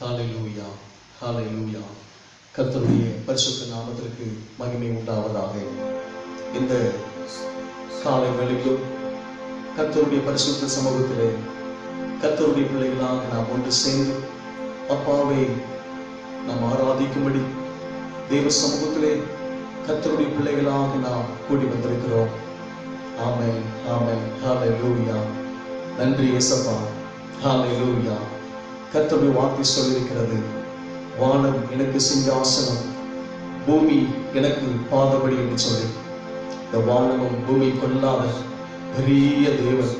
ஹalleluya ஹalleluya. கர்த்தருடைய பரிசுத்த நாமத்திற்கு மகிமை உண்டாவதாக. இந்த காலை வேளையிலும் கர்த்தருடைய பரிசுத்த சமூகத்திலே கர்த்தருடைய பிள்ளைகளாக நாம் ஒன்று சேர்ந்து அப்பாவை நாம் ஆராதிக்கும்படி தேவ சமூகத்திலே கர்த்தருடைய பிள்ளைகளாக நாம் கூடி வந்திருக்கிறோம். ஆமென் ஆமென் ஹalleluya. நன்றி இயேசுப்பா. ஹalleluya. கர்த்தருடைய வார்த்தை சொல்லியிருக்கிறது, வானம் எனக்கு சிங்காசனம், பூமி எனக்கு பாதபடி என்று சொல்லி. இந்த வானமும் பூமி கொள்ளாத பெரிய தேவன்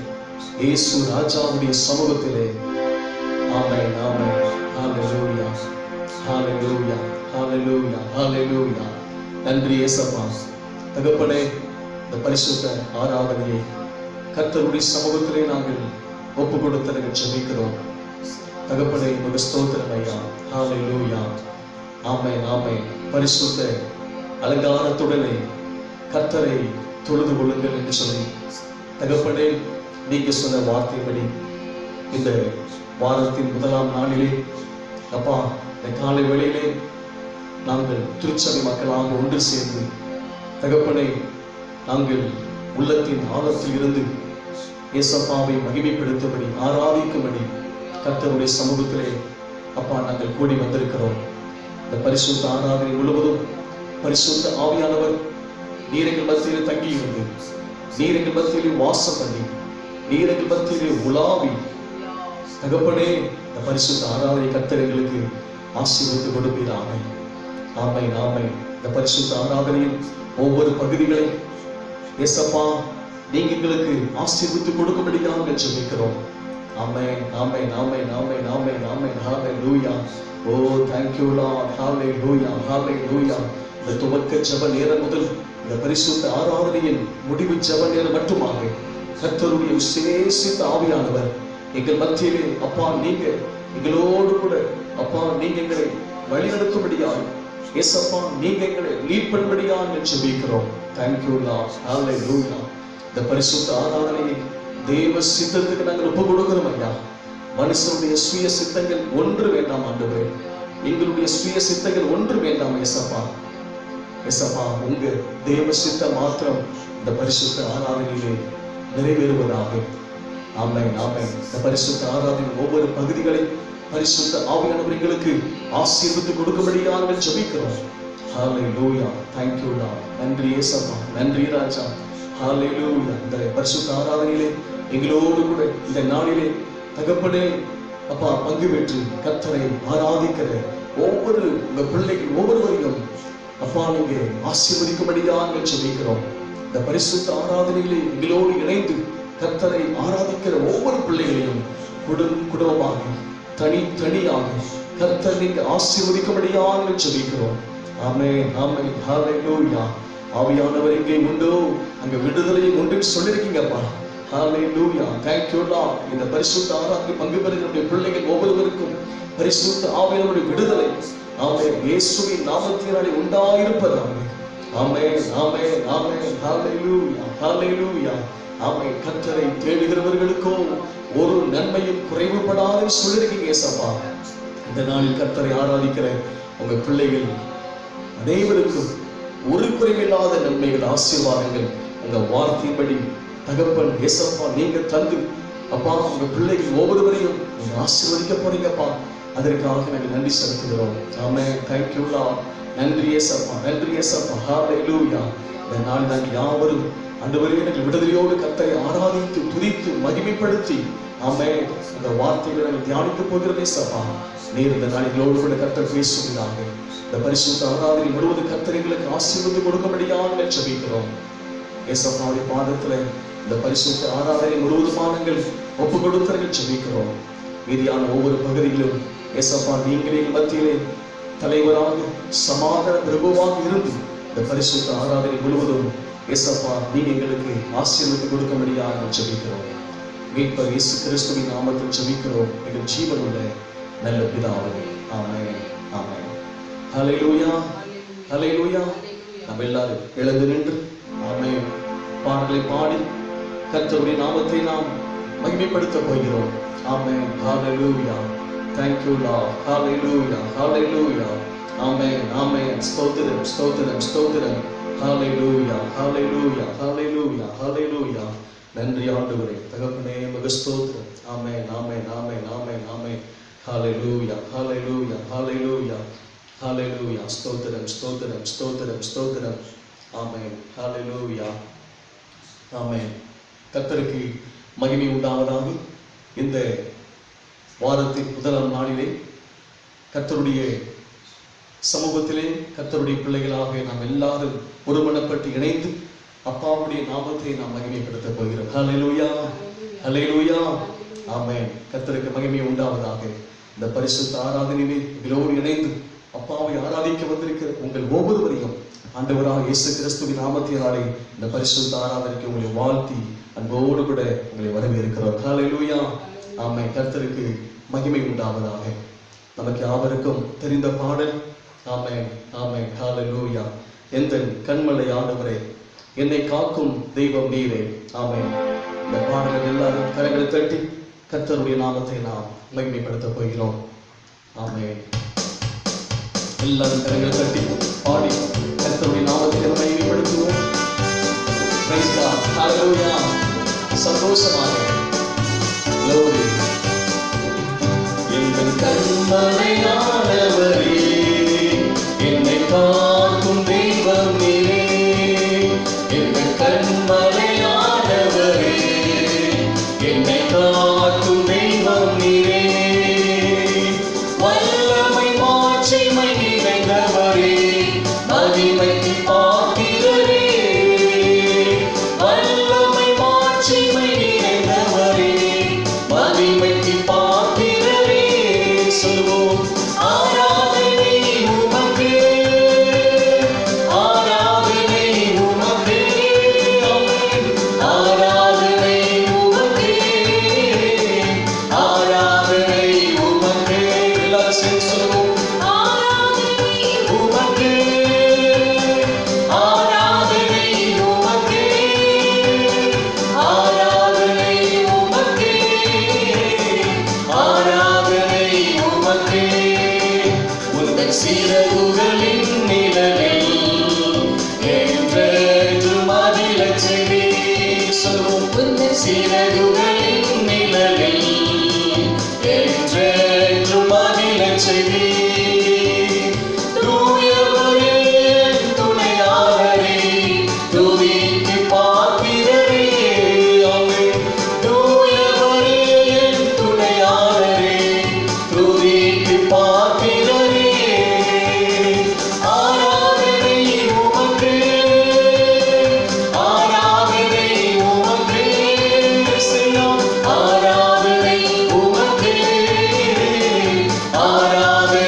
இயேசு ராஜாவுடைய சமூகத்திலே ஆமென் ஆமென் ஹalleluya ஹalleluya ஹalleluya ஹalleluya. நன்றி இயேசுப்பா. தகப்பனே, இந்த பரிசுத்த ஆராதனையை கர்த்தருடைய சமூகத்திலே நாங்கள் ஒப்பு கொடுத்து நாங்கள் ஜெபிக்கிறோம். தகப்பனே, உமக்கு ஸ்தோத்திரம் ஐயா. ஹalleluya ஆமென் ஆமென். பரிசுத்த அலங்காரத்துடனே கர்த்தரை தொழுது கொள்ளுங்கள் என்று சொல்லி தகப்பனே, நீங்க சொன்ன வார்த்தைப்படி இந்த வாரத்தின் முதலாம் நாளிலே அப்பா, இந்த காலை வேளையிலே நாங்கள் திருச்சபை மக்களாக ஒன்று சேர்ந்து தகப்பனை நாங்கள் உள்ளத்தின் ஆழத்தில் இருந்து இயேசப்பாவை மகிமைப்படுத்தும்படி ஆராதிக்கும்படி கர்த்தருடைய சமூகத்திலே அப்பா நாங்கள் கூடி வந்திருக்கிறோம். இந்த பரிசுத்த ஆராதனை முழுவதும் பரிசுத்த ஆவியானவர் நீர் எங்கள் மத்தியிலே தங்கி இருந்து, நீர் எங்கள் மத்தியிலே வாசம் பண்ணி, நீர் எங்கள் மத்தியிலே உலாவி தகப்பனே, இந்த பரிசுத்த ஆராதனை கர்த்தர் எங்களுக்கு ஆசீர்வதித்து கொடுப்பீராக. ஆமென் ஆமென். இந்த பரிசுத்த ஆராதனையின் ஒவ்வொரு பகுதிகளையும் இயேசப்பா நீங்க எங்களுக்கு ஆசீர்வதித்து கொடுக்கும்படியாக நாங்கள் ஜெபிக்கிறோம். ஆமென் ஆமென் ஆமென் ஆமென் ஆமென் ஆமென் ஹalleluya. ஓ thank you Lord. ஹalleluya ஹalleluya. இந்த துவக்க ஜெப நேரம் முதல் இந்த பரிசுத்த ஆராதனையின் முடிவு ஜெப நேரம் மட்டுமாக கர்த்தருடைய விசேஷித்த ஆவியானவர் எங்கள் மத்தியிலே அப்பா நீங்க எங்களோடு கூட அப்பா நீங்க எங்களை வழிநடத்தும்படியாக இயேசப்பா நீங்க எங்களை லீட் பண்ணும்படியாக ஜெபிக்கிறோம். thank you Lord. ஹalleluya. இந்த பரிசுத்த ஆராதனையை தேவ சித்தத்துக்கு நாங்கள் ஒப்பு கொடுக்கிறோம் ஐயா. மனுஷனுடைய சுய சித்தங்கள் ஒன்று வேண்டாம் ஆண்டவரே, எங்களுடைய சுய சித்தங்கள் ஒன்று வேண்டாம் இயேசப்பா. இயேசப்பா உங்க தேவ சித்தம் மாத்திரம் இந்த பரிசுத்த ஆராதனையிலே நிறைவேறுவதாக. ஆமென் ஆமென். இந்த பரிசுத்த ஆராதனை ஒவ்வொரு பகுதிகளை பரிசுத்த ஆவியானவர் எங்களுக்கு ஆசீர்வதித்து கொடுக்கும்படியாக நாங்கள் ஜெபிக்கிறோம். ஹalleluya. thank you Lord. நன்றி இயேசப்பா. நன்றி ராஜா. ஹalleluya. இந்த பரிசுத்த ஆராதனையிலே எங்களோடு கூட இந்த நாளிலே தகப்பனே அப்பா பங்கு பெற்று கர்த்தரை ஆராதிக்கிற ஒவ்வொரு உங்க பிள்ளைகள் ஒவ்வொருவரையும் அப்பா நீங்க ஆசீர்வதிக்கும்படியாக நாங்கள் ஜெபிக்கிறோம். இந்த பரிசுத்த ஆராதனையிலே எங்களோடு இணைந்து கர்த்தரை ஆராதிக்கிற ஒவ்வொரு பிள்ளைகளையும் குடும்பமாக தனித்தனியாக கர்த்தர் நீங்க ஆசீர்வதிக்கும்படியாக நாங்கள் ஜெபிக்கிறோம். ஆமென் ஆமென் ஹalleluya. ஆவியானவர் எங்கே உண்டோ அங்க விடுதலையும் உண்டு சொல்லியிருக்கீங்கப்பா. ஹalleluya. thank you Lord. இந்த பரிசுத்த ஆராதனை பங்கு பெறுகிற பிள்ளைகள் ஒவ்வொருவருக்கும் பரிசுத்த ஆவியானவருடைய விடுதலை ஆமென் இயேசுவின் நாமத்தினாலே உண்டாயிருப்பதாக. ஆமென் ஆமென் ஆமென் ஹalleluya ஹalleluya. ஆமென். கர்த்தரை தேடுகிறவர்களுக்கோ ஒரு நன்மையும் குறைவுபடாது சொல்லியிருக்கீங்க இயேசப்பா. இந்த நாளில் கர்த்தரை ஆராதிக்கிற உங்க பிள்ளைகள் அனைவருக்கும் ஒரு குறைவில்லாத நன்மைகள் ஆசீர்வாதங்கள் உங்க வார்த்தையின்படி தகப்பன் இயேசப்பா நீங்க தந்து அப்பா உங்க பிள்ளைகள் ஒவ்வொருவரையும் நீங்க ஆசீர்வதிக்க போறீங்கப்பா. அதற்காக நாங்கள் நன்றி செலுத்துகிறோம். ஆமென். thank you Lord. நன்றி இயேசப்பா. நன்றி இயேசப்பா. ஹalleluya. இந்த நாள் நாங்கள் யாவரும் ஆண்டவரே நாங்கள் விடுதலையோடு கர்த்தரை ஆராதித்து துதித்து மகிமைப்படுத்தி ஆமென் இந்த வார்த்தைகளை நாங்கள் தியானிக்க போகிறோம் இயேசப்பா. நீர் இந்த நாளிகளோடு கூட கர்த்தர் பேசுகிறாங்க. இந்த பரிசுத்த ஆராதனை முழுவதும் கர்த்தர் எங்களுக்கு ஆசீர்வதித்து கொடுக்கும்படியாக நாங்கள் ஜெபிக்கிறோம். இயேசப்பாவுடைய பாதத்துல இந்த பரிசுத்த ஆராதனை முழுவதுமாக நாங்கள் ஒப்பு கொடுத்து நாங்கள் ஜெபிக்கிறோம். மீதியான ஒவ்வொரு பகுதிகளிலும் இயேசப்பா நீங்களே மத்தியிலே தலைவராக சமாதான பிரபுவாக இருந்து இந்த பரிசுத்த ஆராதனை முழுவதும் இயேசப்பா நீங்க எங்களுக்கு ஆசீர்வதித்து கொடுக்கும்படியாக நாங்கள் ஜெபிக்கிறோம். மீட்பர் இயேசு கிறிஸ்துவின் நாமத்தில் ஜெபிக்கிறோம் எங்கள் ஜீவனுள்ள நல்ல பிதாவே. ஆமென் ஆமென். ஹalleluya ஹalleluya. நம்ம எல்லாரும் எழுந்து நின்று ஆமென் பாடலை பாடி கர்த்தருடைய நாமத்தை நாம் மகிமைப்படுத்த போகிறோம். ஆமென் ஹalleluya Thank you, Lord. Hallelujah. Hallelujah. Amen. Amen. ஸ்தோத்திரம், ஸ்தோத்திரம், ஸ்தோத்திரம். Hallelujah. Hallelujah. Hallelujah. Hallelujah. நன்றி ஆண்டவரே. தகப்பனே உமக்கு ஸ்தோத்திரம். ஆமென். ஆமென். ஆமென். ஆமென். ஆமென். Hallelujah. Hallelujah. Hallelujah. Hallelujah. ஸ்தோத்திரம், ஸ்தோத்திரம், ஸ்தோத்திரம், ஸ்தோத்திரம். ஆமென். Hallelujah. ஆமென். கர்த்தருக்கு மகிமை உண்டாவதாக. இந்த வாரத்தின் முதலாம் நாளிலே கர்த்தருடைய சமூகத்திலே கர்த்தருடைய பிள்ளைகளாக நாம் எல்லாரும் ஒருமனப்பட்டு இணைந்து அப்பாவுடைய நாமத்தை நாம் மகிமைப்படுத்த போகிறோம். ஹல்லேலூயா, ஹல்லேலூயா, ஆமென். கர்த்தருக்கு மகிமை உண்டாவதாக. இந்த பரிசுத்த ஆராதனையிலே இவரோடு இணைந்து அப்பாவை ஆராதிக்க வந்திருக்கிற உங்கள் ஒவ்வொருவரையும் ஆண்டவராக இயேசு கிறிஸ்துவின் நாமத்தினாலே இந்த பரிசுத்த ஆராதனைக்கு உங்களை வாழ்த்தி அன்போடு கூட உங்களை வரவேற்கிறோம். ஹல்லேலூயா, ஆமென். கர்த்தருக்கு மகிமை உண்டாவதாக. நமக்கு யாவருக்கும் தெரிந்த பாடல். ஆமென், ஆமென். ஹல்லேலூயா. எந்தன் கண்மலை ஆண்டவரே, என்னை காக்கும் தெய்வம் நீரே. ஆமென். இந்த பாடலை எல்லாரும் கரங்களை தட்டி கர்த்தருடைய நாமத்தை நாம் மகிமைப்படுத்த போகிறோம். ஆமென். எல்லாரும் கரங்களை தட்டி பாடி கர்த்தருடைய நாமத்தை மகிமைப்படுத்துவோம். Praise God. Hallelujah. சந்தோஷமாக glory. எங்கள் கண்மலையானவரே, என்னை காக்கும் தெய்வம் நீரே. எங்கள் கண்மலையானவரே, என்னை காக்கும் தெய்வம் நீரே. வல்லமை மாட்சிமை நிறைந்தவரே, மகிமைக்கு பாத்திரரே. வல்லமை மாட்சிமை நிறைந்தவரே, மகிமைக்கு பாத்திரரே. சொல்வோம், ஆராதனை உமக்கு, ஆராதனை உமக்கு, ஆராதனை உமக்கு, ஆராதனை உமக்கு. எல்லாரும் சேர்ந்து சொல்வோம், ஆராதனை உமக்கு, ஆராதனை உமக்கு, ஆராதனை உமக்கு, ஆராதனை உமக்கு. உந்தன் சிறகுகளின் நிழலில் என்றென்றும் மகிழச் செய்வீர். சொல்வோம், உந்தன் சிறகுகளின் நிழலில் என்றென்றும் மகிழச் செய்வீர். தூயவரே, துணையாளரே, துதிக்கு பாத்திரரே. ஆமென். தூயவரே, துணையாளரே, துதிக்கு பாத்திரரே. ஆராதனை உமக்கு, ஆராதனை உமக்கு. செய்யும் ஆராதனை உமக்கு, ஆராதனை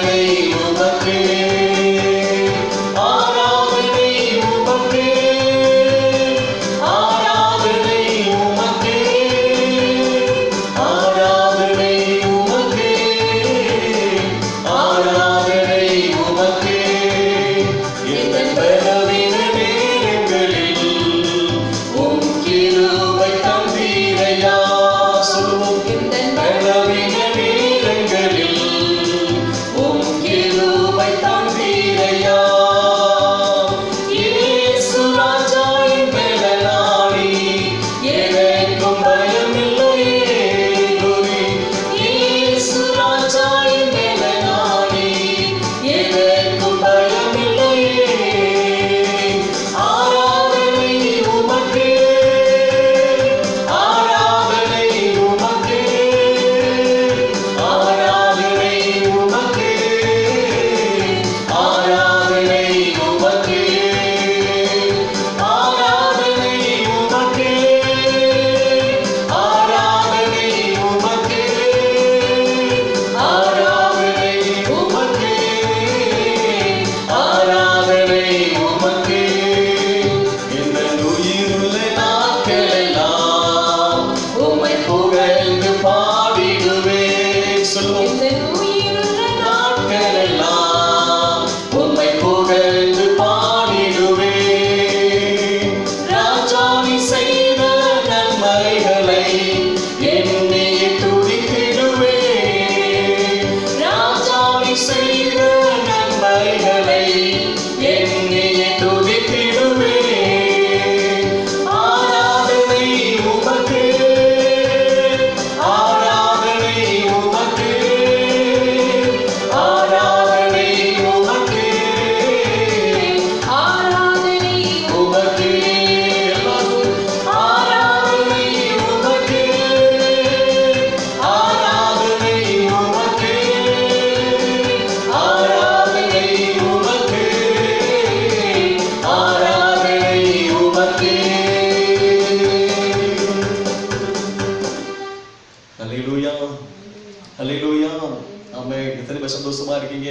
சந்தோஷமா இருக்கீங்க?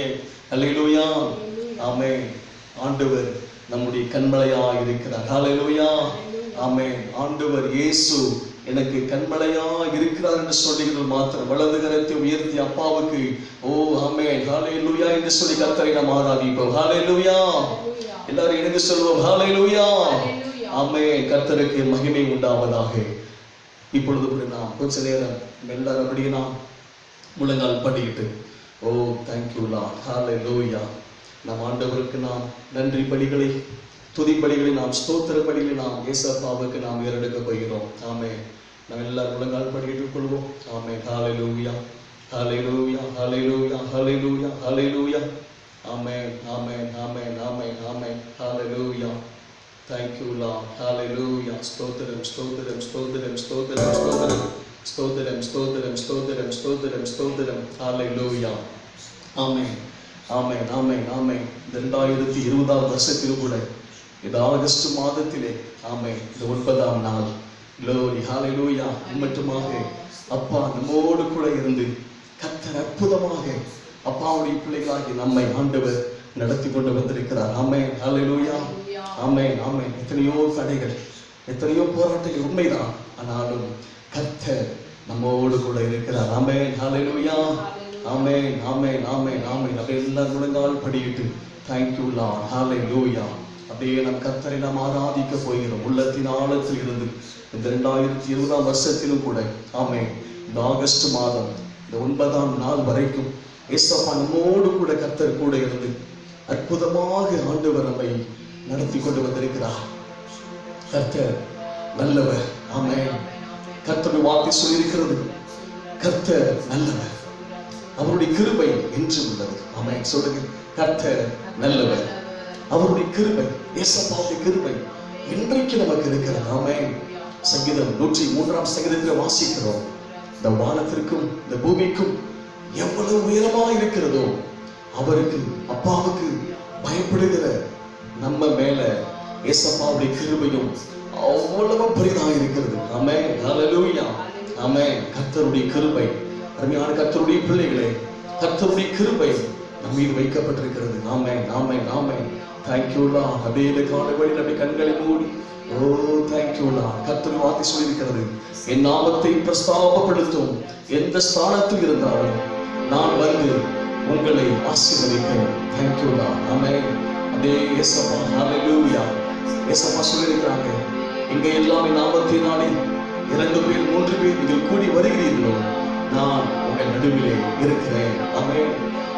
அல்லேலூயா. ஆமென். ஆண்டவர் நம்முடைய கண்மலையா இருக்கிறார். அல்லேலூயா. ஆமென். ஆண்டவர் இயேசு எனக்கு கண்மலையா இருக்கிறார் என்று சொல்லுகிறது மாத்திரம் வலது கரத்தை உயர்த்தி அப்பாவுக்கு ஓ ஆமென் ஹalleluya என்று சொல்லி கர்த்தரை நாம் ஆராதிப்போம். ஹalleluya. எல்லாரும் எனக்கு சொல்வோம் ஹalleluya. ஆமென். கர்த்தருக்கு மகிமை உண்டாவதாக. இப்பொழுது கூட நாம் கொஞ்ச நேரம் எல்லாரும் அப்படியே நாம் முழங்கால் படிக்கிட்டு ஓ தேங்க்யூ லார்ட் ஹalleluya. நம் ஆண்டவருக்கு நாம் நன்றி பலிகளை துதி பலிகளை நாம் ஸ்தோத்திர பலிகளை நாம் இயேசுவுக்கு நாம் ஏறெடுக்க போகிறோம். ஆமென். நாம் எல்லாரும் முழங்கால் படிக்கிட்டு கொள்வோம். ஆமென். ஹalleluya ஹalleluya ஹalleluya ஹalleluya ஹalleluya. ஆமென் ஆமென் ஆமென் ஆமென் ஆமென். ஹalleluya. Thank you Lord. Hallelujah. ஸ்தோத்திரம் ஸ்தோத்திரம் ஸ்தோத்திரம் ஸ்தோத்திரம் ஸ்தோத்திரம் ஸ்தோத்திரம் ஸ்தோத்திரம் ஸ்தோத்திரம் ஸ்தோத்திரம் ஸ்தோத்திரம். ஹalleluya. ஆமென் ஆமென் ஆமென் ஆமென். 2020 வருஷத்தில் கூட இது ஆகஸ்ட் மாதத்திலே ஆமென் இந்த 9ஆம் நாள் glory hallelujah மட்டுமாக அப்பா நம்மோடு கூட இருந்து கர்த்தர் அற்புதமாக அப்பாவுடைய பிள்ளைகளாகி நம்மை ஆண்டவர் நடத்தி கொண்டு வந்திருக்கிறார். ஆமென் hallelujah. ஆமென் ஆமென். எத்தனையோ தடைகள் எத்தனையோ போராட்டங்கள் உண்மைதான், ஆனாலும் கர்த்தர் நம்மோடு கூட இருக்கிறார். ஆமென் hallelujah. ஆமென் ஆமென் ஆமென் ஆமென். அப்படியே எல்லாம் முழங்கால் படியிட்டு thank you Lord hallelujah. அப்படியே நம் கர்த்தரை நாம் ஆராதிக்க போகிறோம் உள்ளத்தின் ஆழத்தில் இருந்து. இந்த 2020 வருஷத்திலும் கூட ஆமென் இந்த ஆகஸ்ட் மாதம் இந்த 9ஆம் நாள் வரைக்கும் இயேசுப்பா நம்மோடு கூட கர்த்தர் கூட இருந்து அற்புதமாக ஆண்டவர் நம்மை நடத்தி கொண்டு வந்திருக்கிறார். கர்த்தர் நல்லவர். ஆமென். கர்த்தருடைய வார்த்தை சொல்லியிருக்கிறது கர்த்தர் நல்லவர், அவருடைய கிருபை என்று உள்ளது. ஆமென். சொல்லுங்க கர்த்தர் நல்லவர், அவருடைய கிருபை இயேசுப்பாவுடைய கிருபை இன்றைக்கு நமக்கு இருக்கிறது. ஆமென். சங்கீதம் 103ஆம் சங்கீதத்தில் வாசிக்கிறோம் இந்த வானத்திற்கும் இந்த பூமிக்கும் எவ்வளவு உயரமாக இருக்கிறதோ அவருக்கு அப்பாவுக்கு பயப்படுகிற நம்ம மேல இயேசுப்பாவுடைய கிருபையும் அவ்வளவு பெரிதாக இருக்கிறது. ஆமென் ஹalleluya. ஆமென். கர்த்தருடைய கிருபை அருமையான கர்த்தருடைய பிள்ளைகளே, கர்த்தருடைய கிருபை நம்ம மீது வைக்கப்பட்டிருக்கிறது. ஆமென் ஆமென் ஆமென். Thank you Lord. அப்படியே இந்த காலைவேளையில் அப்படியே கண்களை மூடி ஓ thank you Lord. கர்த்தர் வார்த்தை சொல்லியிருக்கிறது என் நாமத்தை பிரஸ்தாபப்படுத்தும் எந்த ஸ்தானத்தில் இருந்தாலும் நான் வந்து உங்களை ஆசீர்வதிப்பேன். Thank you Lord. ஆமென். அப்படியே இயேசுப்பா ஹalleluya. இயேசுப்பா சொல்லியிருக்கிறாங்க இங்க எல்லாமே நாமத்தினாலே 2 பேர் 3 பேர் நீங்கள் கூடி வருகிறீர்களோ நான் உங்கள் நடுவிலே இருக்கிறேன். ஆமென்.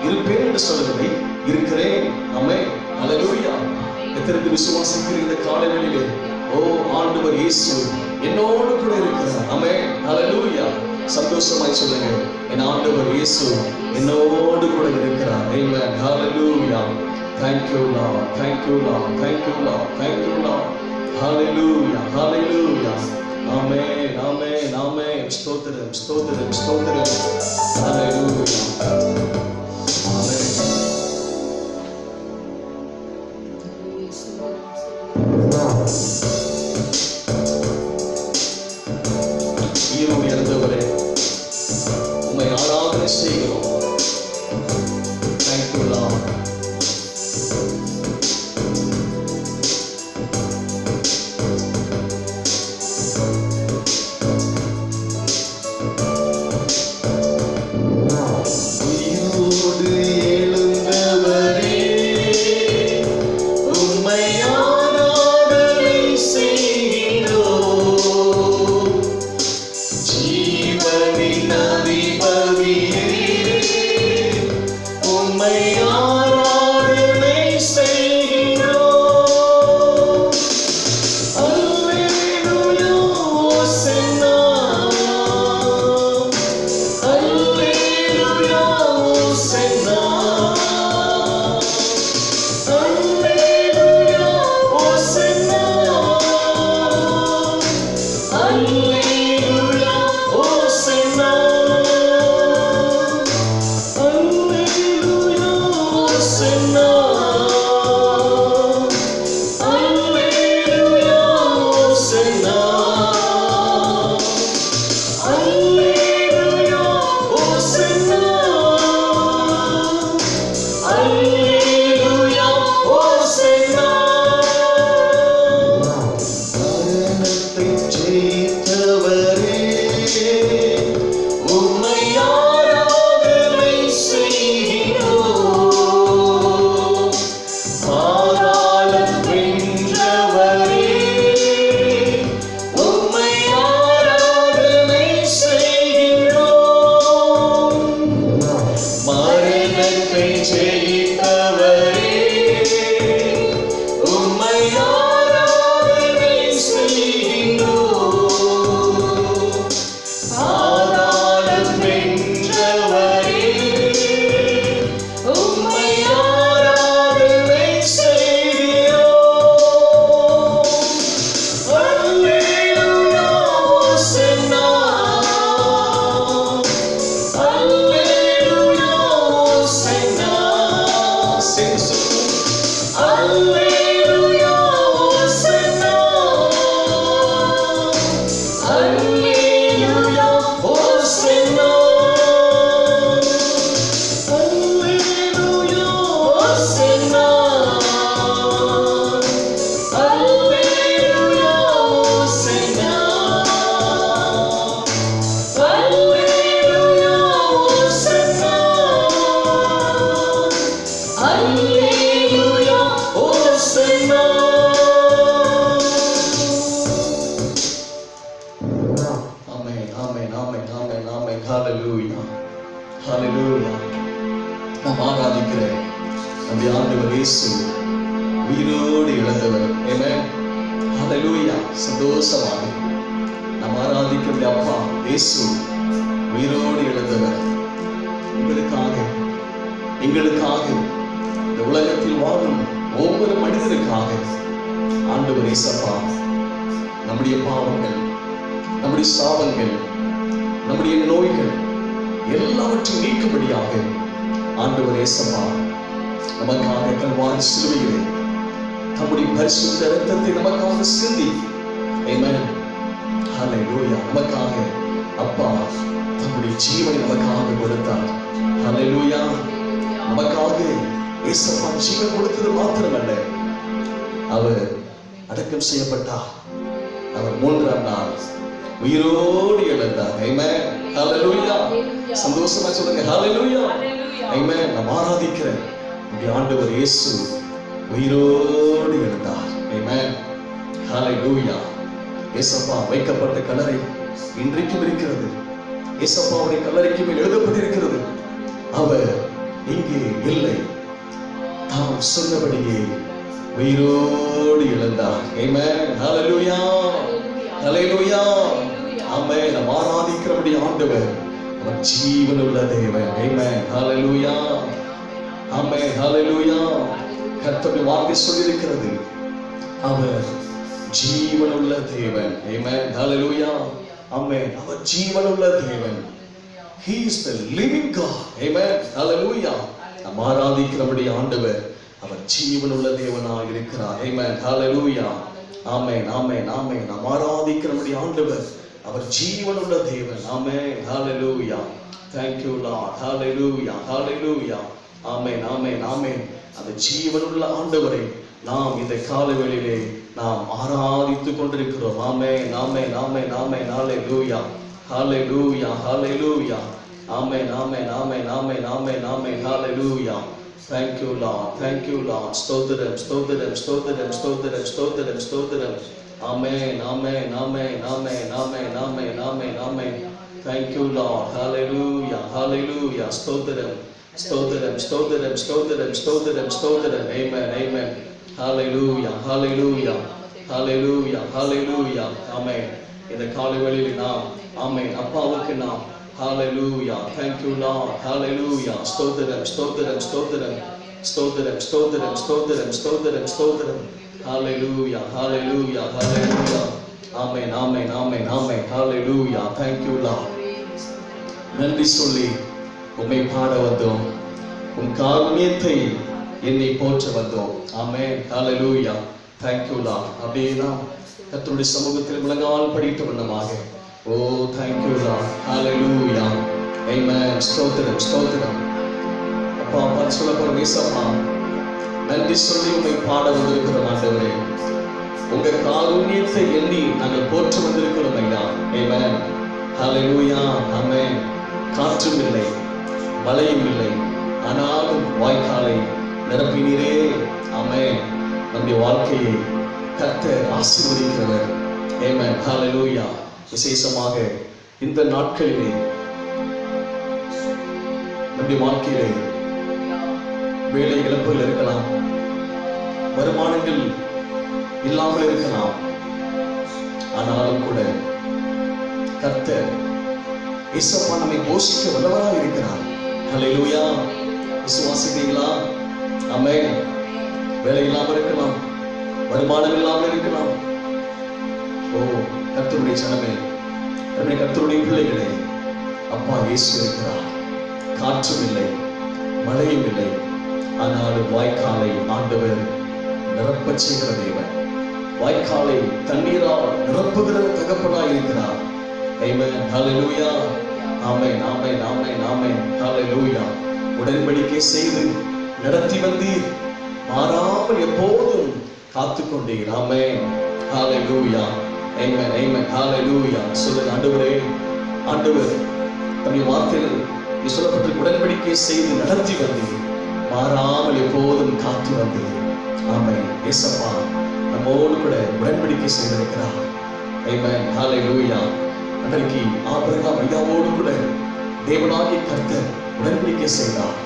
இருப்பேன் என்று சொல்லவில்லை, இருக்கிறேன். ஆமென் ஹalleluya. எத்தனை விசுவாசிக்கிற இந்த காலைவேளையிலே ஓ ஆண்டவர் இயேசு என்னோடு கூட இருக்கிறார். ஆமென் ஹalleluya. சந்தோஷமாய் சொல்லுங்க என் ஆண்டவர் இயேசு என்னோடு கூட இருக்கிறார். ஆமென் ஹalleluya. Thank you Lord. Thank you Lord. Thank you Lord. Thank you Lord. Hallelujah. Hallelujah. Amen. Amen. Amen. ஸ்தோத்திரம் ஸ்தோத்திரம் ஸ்தோத்திரம். Hallelujah. Amen. ஈரோடு இறந்தவரே உம்மை ஆராதனை செய்கிறோம். Thank you Lord. நாம் ஆராதிக்கிற நம்முடைய ஆண்டவர் இயேசு உயிரோடு எழுந்தவர். ஆமென். ஹல்லேலூயா. சந்தோஷமாக நாம் ஆராதிக்கிற அப்பா இயேசு உயிரோடு எழுந்தவர். எங்களுக்காக இந்த உலகத்தில் வாழும் ஒவ்வொரு மனிதனுக்காக ஆண்டவர் இயேசப்பா நம்முடைய பாவங்கள், நம்முடைய சாபங்கள், நம்முடைய நோய்கள் எல்லாவற்றையும் நீக்கும்படியாக ஆண்டவர் இயேசப்பா நமக்காக கல்வாரி சிலுவையிலே தம்முடைய பரிசுத்த இரத்தத்தை நமக்காக சிந்தி, ஆமென், ஹல்லேலூயா, நமக்காக அப்பா தம்முடைய ஜீவனை நமக்காக கொடுத்தார். ஹல்லேலூயா. நமக்காக இயேசப்பா ஜீவன் கொடுத்தது மாத்திரமல்ல, அவர் அடக்கம் செய்யப்பட்டார். அவர் 3ஆம் நாள் உயிரோடு எழுந்தார். ஆமென். ஹல்லேலூயா. சந்தோஷமா சொல்லுங்க ஹல்லேலூயா. ஆமென். நாம் ஆராதிக்கிற நம்முடைய ஆண்டவர் இயேசு உயிரோடு எழுந்தார். ஆமென். ஹல்லேலூயா. இயேசப்பா வைக்கப்பட்ட கல்லறை இன்றைக்கும் இருக்கிறது. இயேசப்பாவுடைய கல்லறைக்கு மேல் எழுதப்பட்டிருக்கிறது, அவர் இங்கே இல்லை, தாம் சொன்னபடியே உயிரோடு எழுந்தார். ஆமென். ஹல்லேலூயா. ஹல்லேலூயா. ஆமென். நாம் ஆராதிக்கிறபடி ஆண்டவர் அவர் ஜீவனுள்ள தேவன். ஆமென். ஹல்லேலூயா. ஆமென். ஹல்லேலூயா. கர்த்தருடைய வார்த்தை சொல்லியிருக்கிறது, அவர் ஜீவனுள்ள தேவன். ஆமென். ஹல்லேலூயா. ஆமென். அவர் ஜீவனுள்ள தேவன். He is the living God. Amen. Hallelujah. நாம் ஆராதிக்கிறபடி ஆண்டவர் அவர் ஜீவனுள்ள தேவனாக இருக்கிறார். Amen. Hallelujah. Amen. Amen. Amen. நாம் ஆராதிக்கிறபடி ஆண்டவர் அவர் ஜீவனுள்ள தேவன். Amen. Hallelujah. Thank you Lord. Hallelujah. Hallelujah. Amen. Amen. Amen. அந்த ஜீவனுள்ள ஆண்டவரை நாம் இந்த காலவேளையிலே நாம் ஆராதித்துக் கொண்டிருக்கிறோம். Amen. Amen. Amen. Amen. Hallelujah. Hallelujah. Hallelujah. Amen. Amen. Amen. Amen. Amen. Amen. Hallelujah. Thank you Lord. Thank you Lord. Stotharam, stotharam, stotharam, stotharam, stotharam, stotharam. Amen. Amen. Amen. Amen. Amen. Amen. Amen. Amen. Thank you Lord. Hallelujah. Hallelujah. Stotharam, stotharam, stotharam, stotharam, stotharam, stotharam. Amen. Amen. Hallelujah. Hallelujah. Hallelujah. Hallelujah. Amen. இந்த காலைவேளையில் நாம் ஆமென் அப்பாவுக்கு நாம் ஹalleluya. Thank you Lord. Hallelujah. ஸ்தோத்திரம் ஸ்தோத்திரம் ஸ்தோத்திரம் ஸ்தோத்திரம் ஸ்தோத்திரம் ஸ்தோத்திரம் ஸ்தோத்திரம் ஸ்தோத்திரம். Hallelujah. Hallelujah. Hallelujah. Amen. Amen. Amen. Amen. Hallelujah. Thank you Lord. நன்றி சொல்லி உம்மை பாட வந்தோம், உம் காருண்யத்தை என்னை போற்ற வந்தோம். Amen. Hallelujah. Thank you Lord. அப்படியே நாம் கர்த்தருடைய சமூகத்தில் முழங்கால் படித்த வண்ணமாக ஓ thank you Lord. Hallelujah. Amen. ஸ்தோத்திரம் ஸ்தோத்திரம். அப்பா அப்பா சொல்ல போற மேசப்பா நன்றி சொல்லி உம்மை பாட வந்திருக்கிறோம் ஆண்டவரே. உங்க காருண்யத்தை எண்ணி நாங்கள் போற்ற வந்திருக்கிறோம் ஐயா. Amen. Hallelujah. Amen. காற்றும் இல்லை, மழையும் இல்லை, ஆனாலும் வாய்க்காலை நிரப்பினீரே. ஆமென். நம்முடைய வாழ்க்கையை கர்த்தர் ஆசீர்வதிக்கிறவர். ஆமென். ஹalleluya. விசேஷமாக இந்த நாட்களிலே நம்முடைய வாழ்க்கையிலே வேலை இழப்புகள் இருக்கலாம், வருமானங்கள் இல்லாமல் இருக்கலாம், ஆனாலும் கூட கர்த்தர் இயேசுவா நம்மை போஷிக்க வல்லவராக இருக்கிறார். ஹalleluya. விசுவாசிக்கிறீங்களா? ஆமென். வேலை இல்லாமல் இருக்கலாம், வருமானம் இல்லாமல் இருக்கலாம். ஓ கர்த்தருடைய ஜனமே, கர்த்தருடைய பிள்ளைகளே, அப்பா இயேசு இருக்கிறார். காற்றும் இல்லை, மழையும் இல்லை, ஆனாலும் வாய்க்காலை ஆண்டவர் நிரப்பச் செய்கிற தேவன். வாய்க்காலை தண்ணீரால் நிரப்புகிற தகப்பனாய் இருக்கிறார். ஆமென். ஹalleluya. ஆமென். ஆமென். ஆமென். ஆமென். ஹalleluya. உடன்படிக்கை செய்து நடத்தி வந்தீர், மாறாமல் எப்போதும் காத்துக்கொண்டீர். ஆமென். ஹalleluya. ஆமென். ஆமென். ஹalleluya. சொல்லுங்க ஆண்டவரே, ஆண்டவர் தம்முடைய வார்த்தையில் நீ சொல்லப்பட்ட உடன்படிக்கை செய்து நடத்தி வந்தீர், மாறாமல் எப்போதும் காத்து வந்தீர். ஆமென். இயேசுவா நம்மோடு கூட உடன்படிக்கை செய்திருக்கிறார். ஆமென். ஹalleluya. அன்றைக்கு ஆபிரகாம் ஐயாவோடு கூட தேவனாகிய கர்த்தர் உடன்படிக்கை செய்தார்.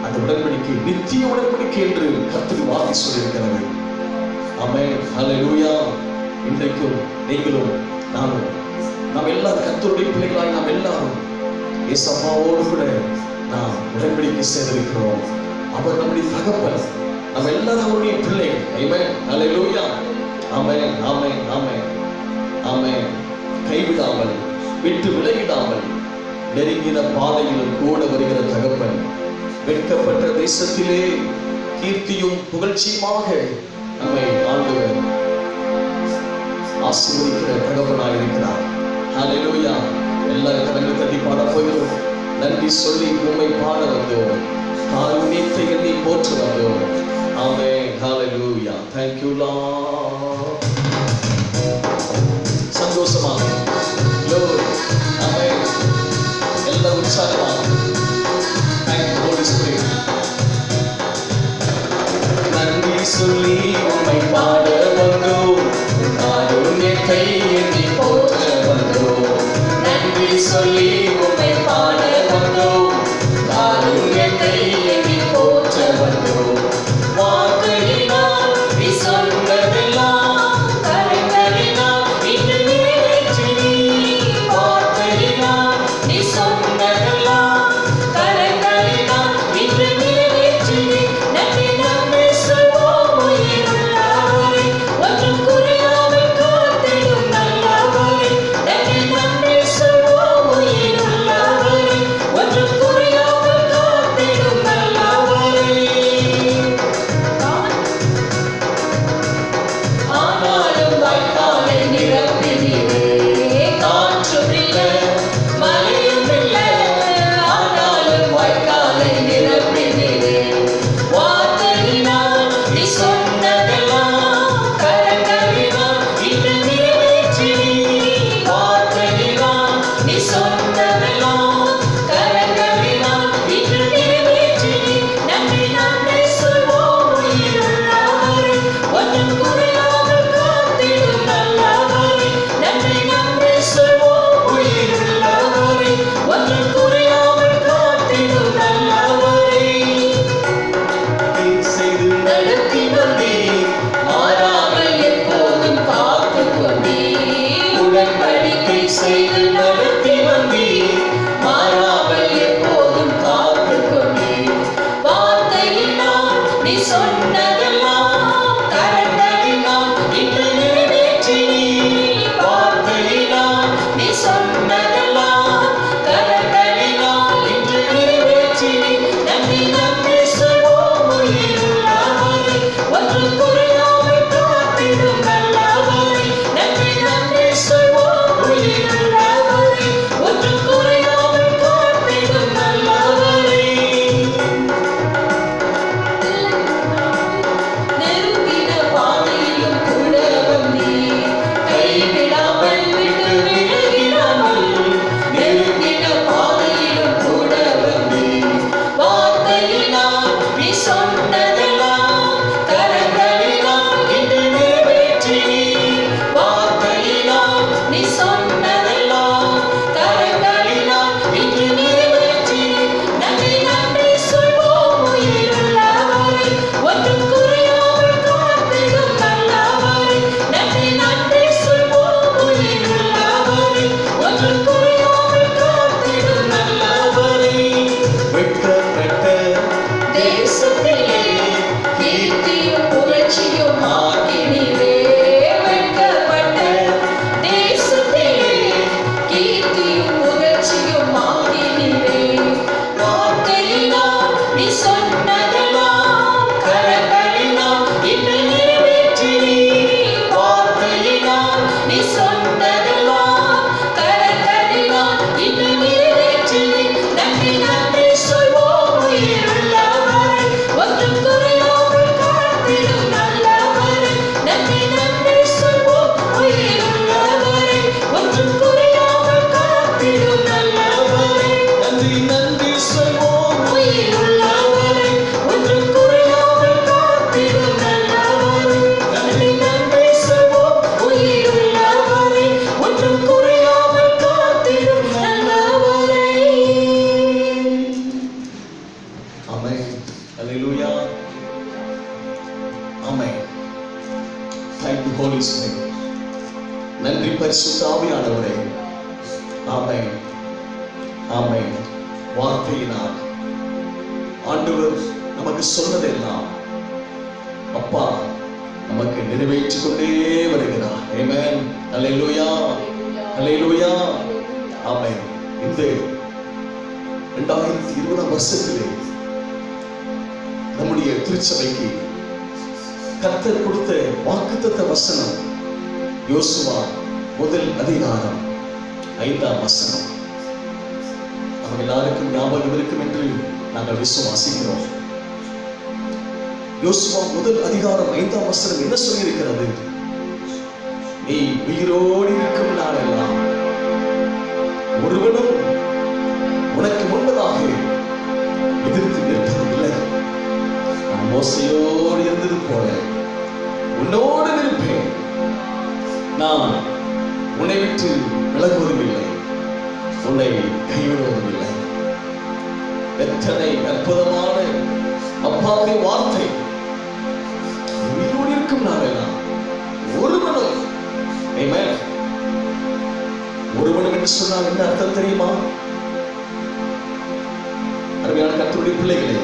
அந்த உடன்படிக்கை நித்திய உடன்படிக்கை என்று கர்த்தர் வார்த்தை சொல்லியிருக்கிறது. ஆமென், ஹல்லேலூயா. இன்றைக்கும் நீங்களும் நானும் நாம் எல்லாரும் கர்த்தருடைய பிள்ளைகளாய் நாம் எல்லாரும் இயேசுவோடு கூட நாம் உடன்படிக்கை செய்திருக்கிறோம். அவர் நம்முடைய தகப்பன், நம்ம எல்லாரும் அவருடைய பிள்ளைகள். ஆமென், ஹல்லேலூயா. ஆமென், ஆமென், ஆமென், ஆமென். கைவிடாமல் விட்டு விலகிடாமல் நெருங்கின பாதையிலும் கூட வருகிற தகப்பன், வெட்கப்பட்ட தேசத்திலே கீர்த்தியும் புகழ்ச்சியுமாக நம்மை ஆண்டவர் ஆசீர்வதிக்கிற தகப்பனாய் இருக்கிறார். ஹல்லேலூயா. எல்லாரும் கரங்களை தட்டி பாட போகிறோம். நன்றி சொல்லி உம்மை பாட வந்தோம், காருண்யத்தை எண்ணி போற்ற வந்தோம். ஆமென், ஹல்லேலூயா. Thank you Lord. சந்தோஷமாக glory. ஆமென். எல்லா உற்சாகமாக Thank you Holy Spirit. நன்றி சொல்லி உம்மை பாட வந்தோம், காருண்யத்தை எண்ணி போற்ற வந்தோம். நன்றி சொல்லி உம்மை பாட வந்தோம், காருண்யத்தை எண்ணி போற்ற வந்தோம். வார்த்தையினால் நீ சொன்னதெல்லாம் கரங்களினால் இன்று நிறைவேற்றி நீ. வார்த்தையினால் நீ சொன்னதெல்லாம் கரங்களினால் இன்று நிறைவேற்றி நீ. நன்றி நன்றி சொல்வோம் உயிருள்ளவரே, ஒன்றும் குறையாமல் காத்திடும் நல்லவரே. நன்றி நன்றி சொல்வோம் உயிருள்ளவரே, ஒன்றும் குறையாமல் காத்திடும் நல்லவரே. ஆனாலும் வாய்க்காலை நிரப்பினீரே, காற்றும் இல்லை மழையும் இல்லை. ஆனாலும் வாய்க்காலை நிரப்பினீரே, வார்த்தையினால் நீ சொன்னதெல்லாம் கரங்களினால் இன்று நிறைவேற்றி நீ. வார்த்தையினால் நீ சொன்னதெல்லாம் கரங்களினால் இன்று நிறைவேற்றி நீ. நன்றி நன்றி சொல்வோம் உயிருள்ளவரே, ஒன்றும் குறையாமல் காத்திடும் நல்லவரே. நன்றி நன்றி சொல்வோம் உயிருள்ளவரே, ஒன்றும் குறையாமல் காத்திடும் நல்லவரே. செய்து நடத்தி வந்தீர், மாறாமல் எப்போதும் காத்து கொண்டீர். உடன்படிக்கை செய்து நடத்தி வந்தீர், மாறாமல் எப்போதும் காத்து கொண்டீர். வார்த்தையினால் நீ சொன்னதெல்லாம் கரங்களினால் இன்று நிறைவேற்றி நீ. வார்த்தையினால் நீ சொன்னதெல்லாம் கரங்களினால் இன்று நிறைவேற்றி நீ. நன்றி நன்றி சொல்வோம் உயிருள்ளவரே, ஒன்றும் குறையாமல் காத்திடும் நல்லவரே. நன்றி நன்றி சொல்வோம் உயிருள்ளவரே, ஒன்றும் குறையாமல் காத்திடும் நல்லவரே. Hallelujah. Amen. Thank you, Holy Spirit. நன்றி பரிசுத்த ஆவியானவரே. ஆமென். ஆமென். வார்த்தையினால் ஆண்டவர் நமக்கு சொன்னதெல்லாம் அப்பா நமக்கு நிறைவேற்றிக் கொண்டே வருகிறார். ஆமென். ஹல்லேலூயா. ஹல்லேலூயா. ஆமென். இந்த 2020 வருஷத்திலே நம்முடைய திருச்சபைக்கு கர்த்தர் கொடுத்த வாக்குத்தத்த வசனம் யோசுவா முதல் அதிகாரம் 5ஆம் வசனம். நம்ம எல்லாருக்கும் ஞாபகம் இருக்கும் என்று நாங்கள் விசுவாசிக்கிறோம். யோசுவா முதல் அதிகாரம் 5ஆம் வசனம் என்ன சொல்லியிருக்கிறது? நீ உயிரோடு இருக்கும் நாளெல்லாம் ஒருவனும் உனக்கு முன்பதாக எதிர்த்து நிற்பதில்லை. நான் மோசையோடு இருந்தது போல உன்னோடு இருப்பேன். நான் உன்னை விட்டு விலகுவதும் இல்லை, உன்னை கைவிடுவதும் இல்லை. எத்தனை அற்புதமான அப்பாவுடைய வார்த்தை! உயிரோடு இருக்கும் நாளெல்லாம் ஒருவனும், ஆமென், ஒருவனும் என்று சொன்னால் என்ன அர்த்தம் தெரியுமா? அருமையான கர்த்தருடைய பிள்ளைகளே,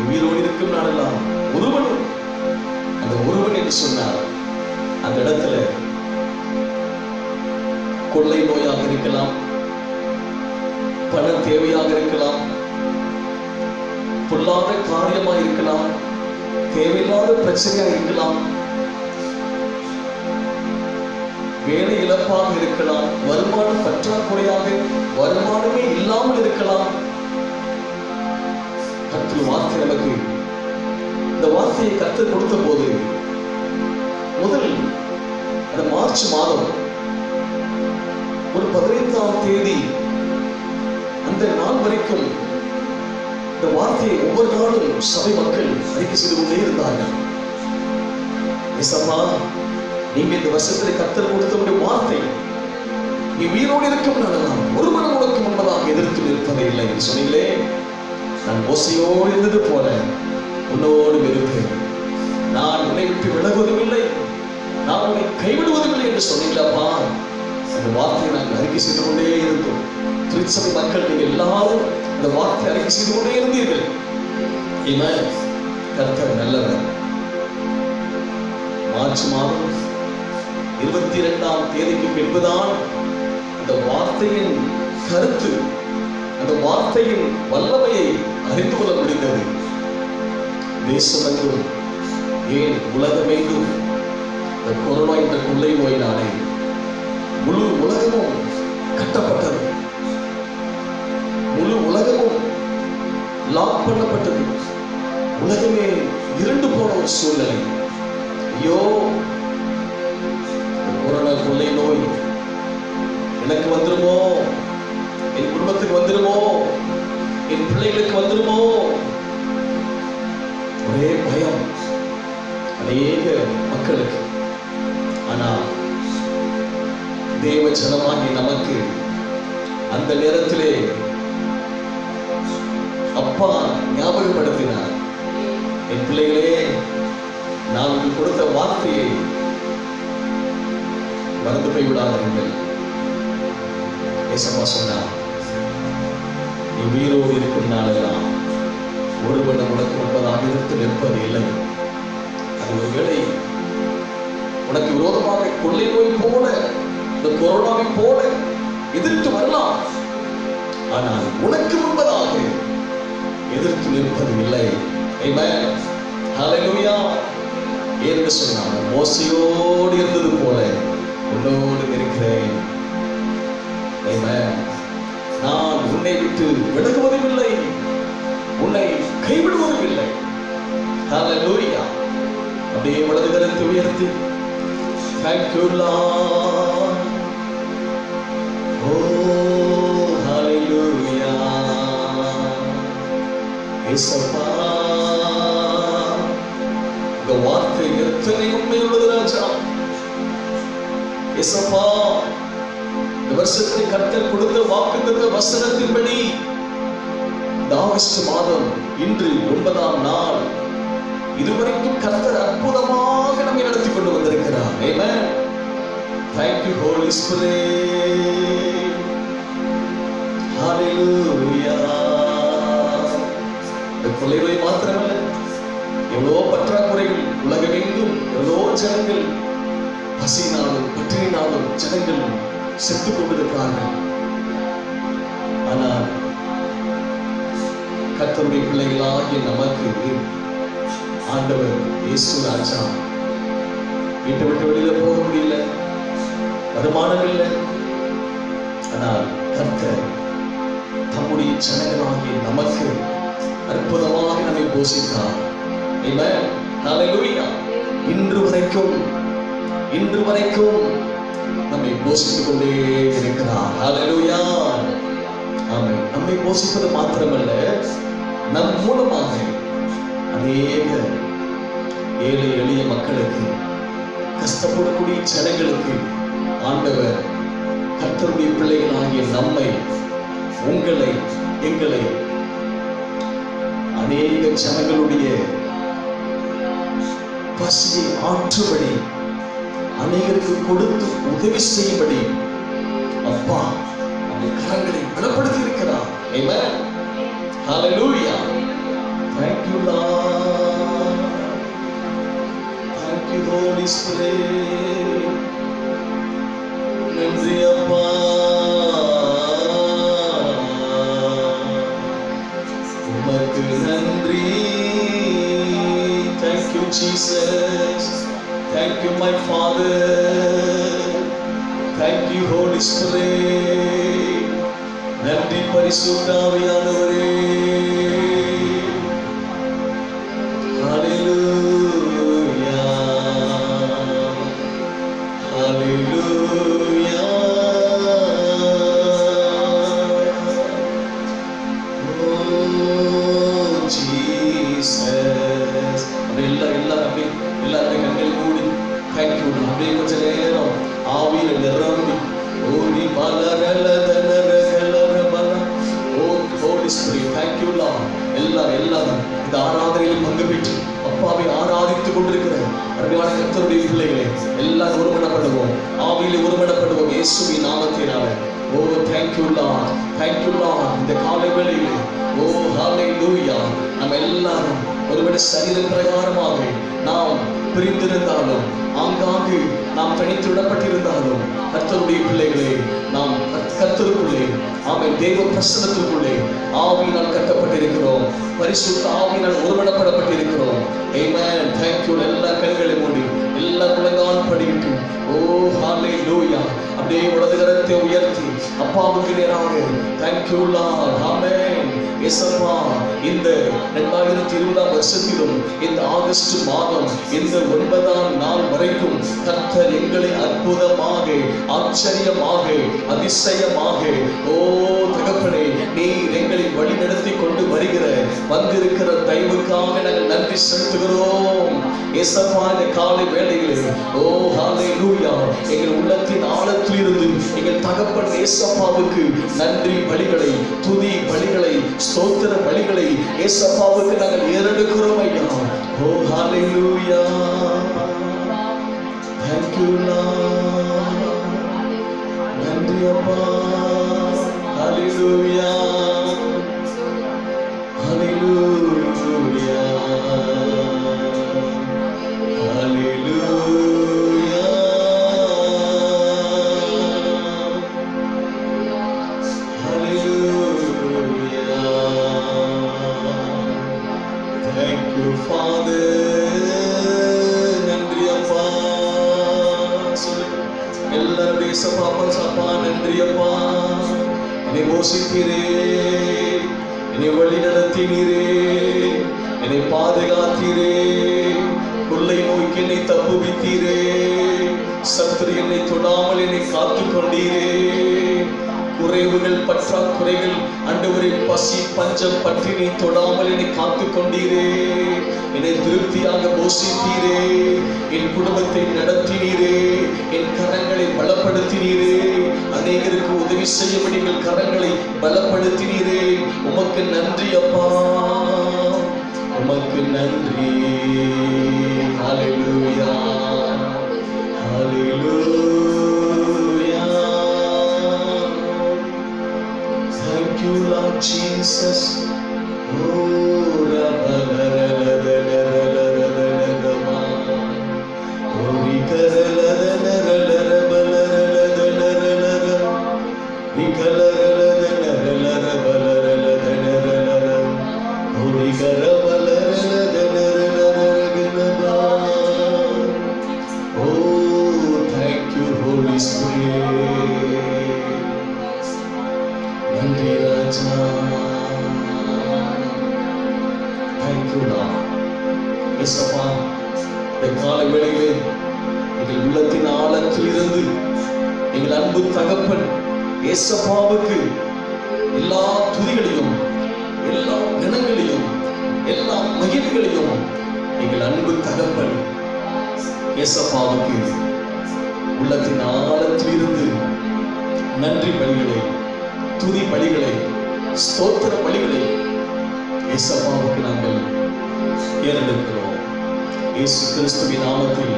உயிரோடு இருக்கும் நாளெல்லாம் ஒருவனும், அந்த ஒருவன் என்று சொன்னார் அந்த இடத்துல கொள்ளை நோயாக இருக்கலாம், பண தேவையாக இருக்கலாம், பொல்லாத காரியமாக இருக்கலாம், தேவையில்லாத பிரச்சனையாக இருக்கலாம், வேலை இழப்பாக இருக்கலாம், வருமானம் பற்றாக்குறையாக வருமானமே இல்லாமல் இருக்கலாம். கர்த்தர் வார்த்தை நமக்கு இந்த வார்த்தையை கர்த்தர் கொடுத்த போது முதல் அந்த மார்ச் மாதம் ஒரு 15ஆம் தேதி அந்த நாள் வரைக்கும் இந்த வார்த்தையை ஒவ்வொரு நாளும் சபை மக்கள் அறிக்கை செய்து கொண்டே இருந்தார்கள். நீங்க இந்த வருஷத்தில் கர்த்தர் கொடுத்த வார்த்தை, நீ உயிரோடு இருக்கும் நாளெல்லாம் ஒருவனும் உனக்கு முன்பதாக எதிர்த்து நிற்பதே இல்லை என்று சொன்னீங்களே. நான் மோசையோடு இருந்தது போல உன்னோடு இருப்பேன். நான் உன்னை விட்டு விலகுவதும் இல்லை, நான் உன்னை கைவிடுவதும் இல்லை என்று சொன்னீங்களப்பா. அந்த வார்த்தையை நாங்கள் அறிக்கை செய்து கொண்டே இருந்தோம். திருச்சபை மக்கள் நீங்க எல்லாரும் அந்த வார்த்தை அறிக்கை செய்து கொண்டே இருந்தீர்கள். ஆமென். கர்த்தர் நல்லவர். மார்ச் மாதம் 22ஆம் தேதிக்கு பின்புதான் அந்த வார்த்தையின் கருத்து, அந்த வார்த்தையின் வல்லமையை அறிந்து கொள்ள முடிந்தது. தேசமெங்கும், ஏன் உலகமெங்கும் இந்த கொரோனா என்ற கொள்ளை நோயினாலே முழு உலகமும் கட்டப்பட்டது, முழு உலகமும் லாக் பண்ணப்பட்டது. உலகமே இருண்டு போன ஒரு சூழ்நிலை. ஐயோ, கொரோனா கொள்ளை நோய் எனக்கு வந்துருமோ, என் குடும்பத்துக்கு வந்துருமோ, என் பிள்ளைகளுக்கு வந்துருமோ, ஒரே பயம் அநேக மக்களுக்கு. ஆனால் தேவ ஜனமாகி நமக்கு அந்த நேரத்திலே அப்பா ஞாபகப்படுத்தினார், என் பிள்ளைகளே, நான் உங்களுக்கு கொடுத்த வார்த்தையை மறந்து போய் விடாதீர்கள். ஏசப்பா சொன்னார், நீ உயிரோடு இருக்கும் நாளெல்லாம் ஒருவன் உனக்கு முன்பதாக எதிர்த்து நிற்பது இல்லை. அது ஒருவேளை உனக்கு விரோதமாக கொள்ளை நோய் போல, இந்த கொரோனாவை போல எதிர்த்து வரலாம், ஆனால் உனக்கு முன்பதாக எதிர்த்து நிற்பது இல்லை. ஆமென். ஹல்லேலூயா. என்று சொன்னார், மோசையோடு இருந்தது போல உன்னோடு இருக்கிறேன். ஆமென். நான் உன்னை விட்டு விலகுவதும் இல்லை, உன்னை கைவிடுவதும் இல்லை. ஹல்லேலூயா. அப்படியே வலது கரத்தை உயர்த்தி thank you Lord. Oh hallelujah. ஏசப்பா, இந்த வார்த்தை எத்தனை உண்மை உள்ளது ராஜா. ஏசப்பா, இந்த வருஷத்தை கர்த்தர் கொடுத்த வாக்குத்தத்த வசனத்தின்படி இந்த இந்த ஆகஸ்ட் மாதம் இன்று 9ஆம் நாள். இதுவரைக்கும் கர்த்தர் அற்புதமாக நம்மை நடத்தி கொண்டு வந்திருக்கிறார். ஆமென். Thank you Holy Spirit. Hallelujah. இந்த கொள்ளைவை மாத்திரமல்ல, எவ்வளோ பற்றாக்குறைகள் உலகமெங்கும், எவ்வளோ ஜனங்கள் பசியினாலும் பட்டினினாலும் ஜனங்கள் செத்துக் கொண்டிருக்கிறார்கள். ஆனால் கர்த்தருடைய பிள்ளைகளாகிய நமக்கு ஆண்டவர் இயேசு ராஜா வீட்டை விட்டு வெளியில போக முடியல, வருமானம் இல்லை. ஆனால் கர்த்தர் தம்முடைய ஜனங்களாகிய நமக்கு அற்புதமாக நம்மை போஷித்தார். ஆமென். ஹல்லேலூயா. இன்று வரைக்கும் நம்மை போஷித்துக் கொண்டே இருக்கிறார். ஹல்லேலூயா. ஆமென். நம்மை போஷிப்பது மாத்திரமல்ல, நம் மூலமாக அநேக ஏழை எளிய மக்களுக்கு, கஷ்டப்படக்கூடிய ஜனங்களுக்கு ஆண்டவர் கர்த்தருடைய பிள்ளைகளாகிய நம்மை, உங்களை, எங்களை அநேக ஜனங்களுடைய பசியை ஆற்றும்படி, அநேகருக்கு கொடுத்து உதவி செய்யும்படி அப்பா அந்த கரங்களை பலப்படுத்தி இருக்கிறார். ஆமென். ஹல்லேலூயா. Thank you Lord. Thank you Holy Spirit. நன்றி அப்பா. உமக்கு நன்றி. Thank you Jesus. Thank you my Father. Thank you Holy Spirit. நன்றி பரிசுத்த ஆவியானவரே. Hallelujah. Hallelujah. Oh Jesus. எல்லாரும் கண்களை மூடி Thank you. அப்படியே கொஞ்ச நேரம் ஆவியில நிரம்பி ஓடி Holy Spirit. Thank you Lord. எல்லாரும் இந்த ஆராதனையில் பங்கு பெற்று அப்பாவை ஆராதித்துக் கொண்டிருக்கிற அருமையான கர்த்தருடைய பிள்ளைகளே, எல்லாரும் ஒருமனப்படுவோம், ஆவியிலே ஒருமனப்படுவோம் இயேசுவின் நாமத்தினால. ஓ Thank you Lord. Thank you Lord. இந்த காலை வேளையிலே ஓ ஹல்லேலூயா. நம்ம எல்லாரும் ஒருவேளை சரீர பிரகாரமாக நாம் பிரிந்திருந்தாலும், ஆங்காங்கு நாம் தனித்து விடப்பட்டிருந்தாலும், கர்த்தருடைய பிள்ளைகளே, நாம் கர்த்தருக்குள்ளே, ஆமென், தேவ பிரசன்னத்துக்குள்ளே ஆவியினால் கட்டப்பட்டிருக்கிறோம், பரிசுத்த ஆவியினால் ஒருமனப்படப்பட்டிருக்கிறோம். ஆமென். Thank you. எல்லா கண்களை மூடி எல்லா முழங்கால் படியிட்டு ஓ ஹல்லேலூயா அப்படியே வலது கரத்தை உயர்த்தி அப்பாவுக்கு நேராக Thank you Lord. ஆமென். இயேசுவா, இந்த 2020 வருஷத்திலும் இந்த ஆகஸ்ட் மாதம் இந்த 9ஆம் நாள் வரைக்கும் கர்த்தர் எங்களை அற்புதமாக, ஆச்சரியமாக, அதிசயமாக ஓ தகப்பனே, நீர் எங்களை வழி நடத்தி கொண்டு வந்திருக்கிற தயவுக்காக நாங்கள் நன்றி செலுத்துகிறோம். இயேசுவா, இந்த காலை வேளையிலே ஓ ஹல்லேலூயா எங்கள் உள்ளத்தின் ஆழத்தில் இருந்து எங்கள் தகப்பன் இயேசுவாவுக்கு நன்றி பலிகளை, துதி பலிகளை, ஸ்தோத்திர பலிகளை இயேசுவாவுக்கு நாங்கள் ஏறெடுக்கிறோம் ஐயா. ஓ ஹல்லேலூயா. Thank you Lord. நன்றி அப்பா. ஹல்லேலூயா. ஹல்லேலூயா. ஹல்லேலூயா. ஹல்லேலூயா. Thank you Father. நன்றி அப்பா. எல்லாருடைய சப்பா நன்றி அப்பா. என்னை போஷித்தீரே, என்னை வழி நடத்தினீரே, என்னை பாதுகாத்தீரே, கொள்ளை நோய்க்கு என்னை தப்புவித்தீரே, சத்துரு என்னை தொடாமல் என்னை காத்துக் கொண்டீரே, குறைவுகள் பற்றாக்குறைகள் ஆண்டவரே பசி பஞ்சம் பற்றினை தொடாமல் என்னை காத்து கொண்டீரே, என்னை திருப்தியாக போஷித்தீரே, என் குடும்பத்தை நடத்தினீரே, என் கரங்களை பலப்படுத்தினீரே, அநேகருக்கு உதவி செய்யபடி எங்கள் கரங்களை பலப்படுத்தினீரே. உமக்கு நன்றி அப்பா, உமக்கு நன்றி. ஹல்லேலூயா ஹல்லேலூயா. Thank you Lord Jesus. காலை வேளையிலே எங்கள் உள்ளத்தின் ஆழத்தில் இருந்து எங்கள் அன்பு தகப்பன் ஏசப்பாவுக்கு எல்லா துதிகளையும் எல்லா கணங்களையும் எல்லா மகிழ்வுகளையும் எங்கள் அன்பு தகப்பன் ஏசப்பாவுக்கு உள்ளத்தின் ஆழத்தில் இருந்து நன்றி பலிகளை, துதி பலிகளை, ஸ்தோத்திர பலிகளை ஏசப்பாவுக்கு நாங்கள் ஏறெடுக்கிறோம். இயேசு கிறிஸ்துவின் நாமத்தில்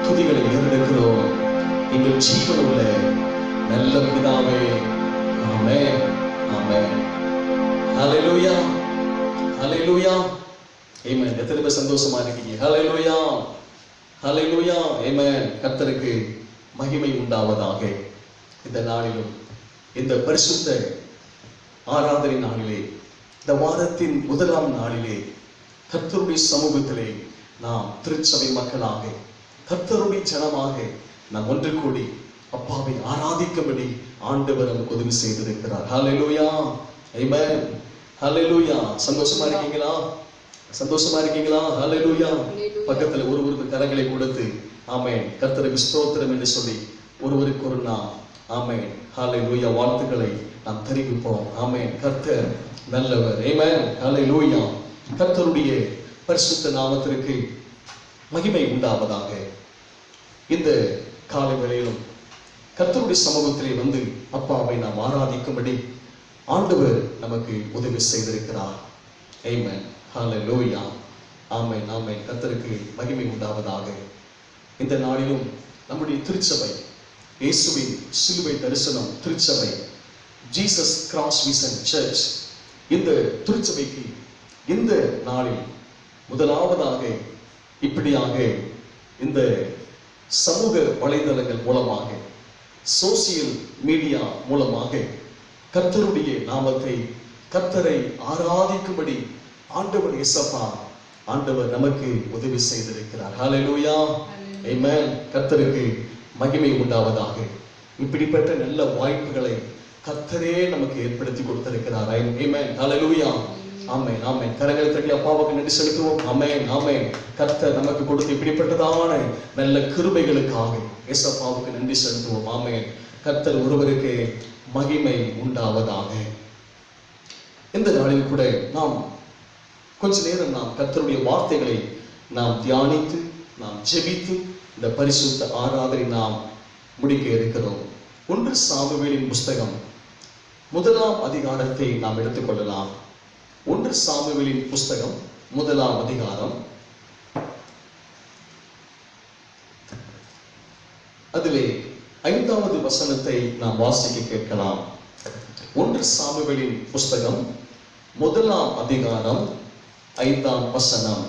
துதிகளை ஏறெடுக்கிறோம். எங்கள் ஜீவனுள்ள நல்ல பிதாவே, ஆமென் ஆமென். ஹல்லேலூயா ஹல்லேலூயா ஆமென். எத்தனை பேர் சந்தோஷமா இருக்கீங்க? ஹல்லேலூயா ஹல்லேலூயா ஆமென். கர்த்தருக்கு மகிமை உண்டாவதாக. இந்த நாளிலும் இந்த பரிசுத்த ஆராதனை நாளிலே, இந்த வாரத்தின் முதலாம் நாளிலே கர்த்தருடைய சமூகத்திலே நாம் திருச்சபை மக்களாக, கர்த்தருடைய ஜனமாக நாம் ஒன்று கூடி அப்பாவை ஆராதிக்கும்படி ஆண்டவர் நமக்கு உதவி செய்திருக்கிறார். ஹல்லேலூயா ஆமென் ஹல்லேலூயா. சந்தோஷமா இருக்கீங்களா? சந்தோஷமா இருக்கீங்களா? ஹல்லேலூயா. பக்கத்துல ஒருவருக்கு கரங்களை கொடுத்து ஆமென் கர்த்தருக்கு ஸ்தோத்திரம் என்று சொல்லி ஒருவருக்கு ஒரு நாம் ஆமென் ஹல்லேலூயா வாழ்த்துக்களை நாம் தெரிவிப்போம். ஆமென். கர்த்தர் நல்லவர். ஆமென் ஹல்லேலூயா. கர்த்தருடைய பரிசுத்த நாமத்திற்கு மகிமை உண்டாவதாக. இந்த காலை வேளையிலும் கர்த்தருடைய சமூகத்திலே வந்து அப்பாவை நாம் ஆராதிக்கும்படி ஆண்டவர் நமக்கு உதவி செய்திருக்கிறார். ஆமென் ஹல்லேலூயா ஆமென் ஆமென். கர்த்தருக்கு மகிமை உண்டாவதாக. இந்த நாளிலும் நம்முடைய திருச்சபை, இயேசுவின் சிலுவை தரிசனம் திருச்சபை, ஜீசஸ் கிராஸ் மிஷன் சர்ச், இந்த திருச்சபைக்கு இந்த நாளில் முதலாவதாக இப்படியாக இந்த சமூக வலைதளங்கள் மூலமாக, சோசியல் மீடியா மூலமாக கர்த்தருடைய நாமத்தை, கர்த்தரை ஆராதிக்கும்படி ஆண்டவர் இயேசப்பா ஆண்டவர் நமக்கு உதவி செய்திருக்கிறார். ஹல்லேலூயா ஆமென். கர்த்தருக்கு மகிமை உண்டாவதாக. இப்படிப்பட்ட நல்ல வாய்ப்புகளை கர்த்தரே நமக்கு ஏற்படுத்தி கொடுத்திருக்கிறார். ஆமென் ஹல்லேலூயா ஆமென் ஆமென். கரங்களை தட்டி அப்பாவுக்கு நன்றி செலுத்துவோம். ஆமென் ஆமென். கர்த்தர் நமக்கு கொடுத்த இப்படிப்பட்டதான நல்ல கிருபைகளுக்காக இயேசப்பாவுக்கு நன்றி செலுத்துவோம். ஆமென். கர்த்தர் ஒருவருக்கு மகிமை உண்டாவதாக. இந்த நாளில் கூட நாம் கொஞ்ச நேரம் நாம் கர்த்தருடைய வார்த்தைகளை நாம் தியானித்து, நாம் ஜெபித்து இந்த பரிசுத்த ஆராதனை நாம் முடிக்க இருக்கிறோம். 1 சாமுவேலின் புஸ்தகம் 1ஆம் அதிகாரத்தை நாம் எடுத்துக்கொள்ளலாம். 1 சாமுவேலின் புஸ்தகம் 1ஆம் அதிகாரம், அதிலே 5வது வசனத்தை நாம் வாசிக்க கேட்கலாம். 1 சாமுவேலின் புஸ்தகம் 1ஆம் அதிகாரம் 5ஆம் வசனம்.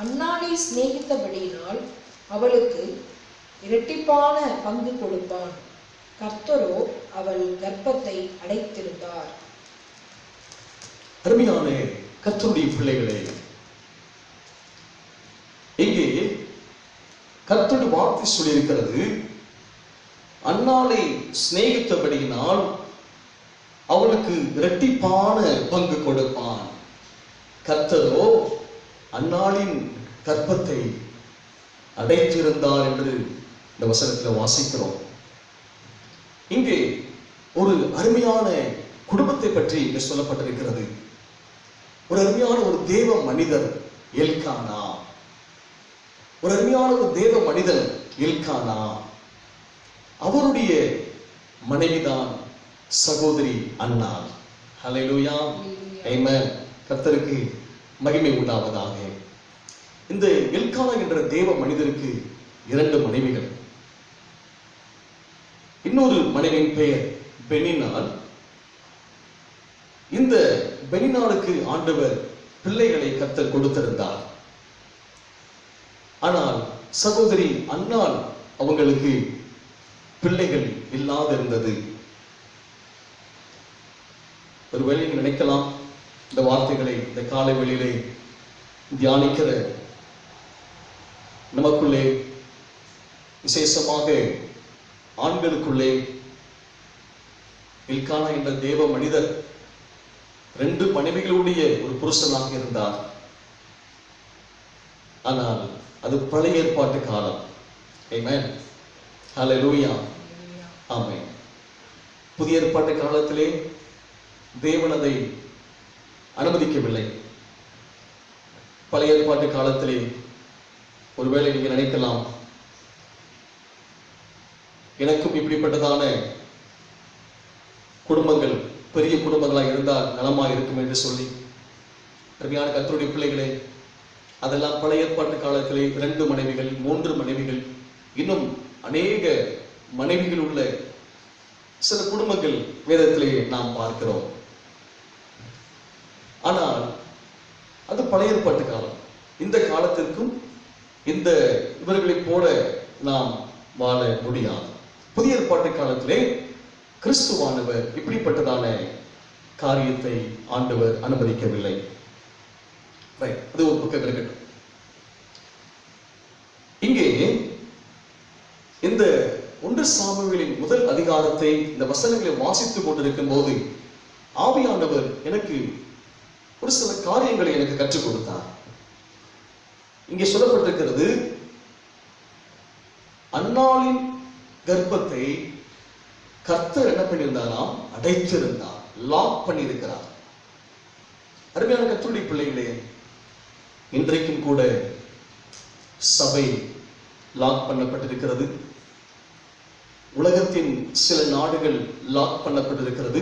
அன்னாளை சிநேகித்தபடியினால் அவளுக்கு இரட்டிப்பான பங்கு கொடுப்பான். கர்த்தரோ அவள் கர்ப்பத்தை அடைத்திருந்தார். அருமையான கர்த்தருடைய பிள்ளைகளே, இங்கே கர்த்தருடைய வார்த்தை சொல்லியிருக்கிறது, அன்னாளை சிநேகித்தபடியினால் அவளுக்கு இரட்டிப்பான பங்கு கொடுப்பான். கர்த்தரோ அன்னாளின் கர்ப்பத்தை அடைத்திருந்தார் என்று இந்த வசனத்தில் வாசிக்கிறோம். இங்கே ஒரு அருமையான குடும்பத்தை பற்றி இங்கு சொல்லப்பட்டிருக்கிறது. ஒரு அருமையான ஒரு தேவ மனிதர் எல்கானா. ஒரு அருமையான ஒரு தேவ மனிதன் எல்கானா. அவருடைய மனைவிதான் சகோதரி அன்னாள். ஹல்லேலூயா, ஆமென். கர்த்தருக்கு மகிமை உண்டாவதாக. இந்த எல்கானா என்ற தேவ மனிதருக்கு 2 மனைவிகள். இன்னொரு மனைவியின் பெயர் பெனினாள். இந்த பெனினாளுக்கு ஆண்டவர் பிள்ளைகளை கர்த்தர் கொடுத்திருந்தார். ஆனால் சகோதரி அன்னாள் அவங்களுக்கு பிள்ளைகள் இல்லாதிருந்தது. ஒருவேளை நீங்க நினைக்கலாம், இந்த வார்த்தைகளை இந்த காலை வேளையிலே தியானிக்கிற நமக்குள்ளே, விசேஷமாக ஆண்களுக்குள்ளே, எல்கானா என்ற தேவ மனிதர் 2 மனைவிகளுடைய ஒரு புருஷனாக இருந்தார். ஆனால் அது பழைய ஏற்பாட்டு காலம். ஆமென், ஹல்லேலூயா, ஆமென். புதிய ஏற்பாட்டு காலத்திலே தேவன் அதை அனுமதிக்கவில்லை. பழைய ஏற்பாட்டு காலத்திலே ஒருவேளை நீங்க நினைக்கலாம், எனக்கும் இப்படிப்பட்டதான குடும்பங்கள், பெரிய குடும்பங்களாக இருந்தால் நலமாக இருக்கும் என்று சொல்லி. அருமையான கர்த்தருடைய பிள்ளைகளே, அதெல்லாம் பழைய ஏற்பாட்டு காலத்திலே 2 மனைவிகள், 3 மனைவிகள், இன்னும் அநேக மனைவிகள் உள்ள சில குடும்பங்கள் வேதத்திலே நாம் பார்க்கிறோம். ஆனால் அது பழைய ஏற்பாட்டு காலம். இந்த காலத்திற்கும் இந்த இவர்களைப் போல நாம் வாழ முடியாது. புதிய ஏற்பாட்டு காலத்திலே கிறிஸ்துவானவர் இப்படிப்பட்டதான காரியத்தை ஆண்டவர் அனுமதிக்கவில்லை. அது ஒரு பக்கம் இருக்கட்டும். இங்கே இந்த 1 சாமுவேலின் முதல் அதிகாரத்தை இந்த வசனங்களை வாசித்துக் கொண்டிருக்கும் போது ஆவியானவர் எனக்கு ஒரு சில காரியங்களை எனக்கு கற்றுக் கொடுத்தார். இங்கே சொல்லப்பட்டிருக்கிறது, அன்னாளின் கர்ப்பத்தை கர்த்தர் என்ன பண்ணியிருந்தாராம்? அடைத்திருந்தார், லாக் பண்ணியிருக்கிறார். அருமையான கர்த்தருடைய பிள்ளைகளே, இன்றைக்கும் கூட சபை லாக் பண்ணப்பட்டிருக்கிறது. உலகத்தின் சில நாடுகள் லாக் பண்ணப்பட்டிருக்கிறது.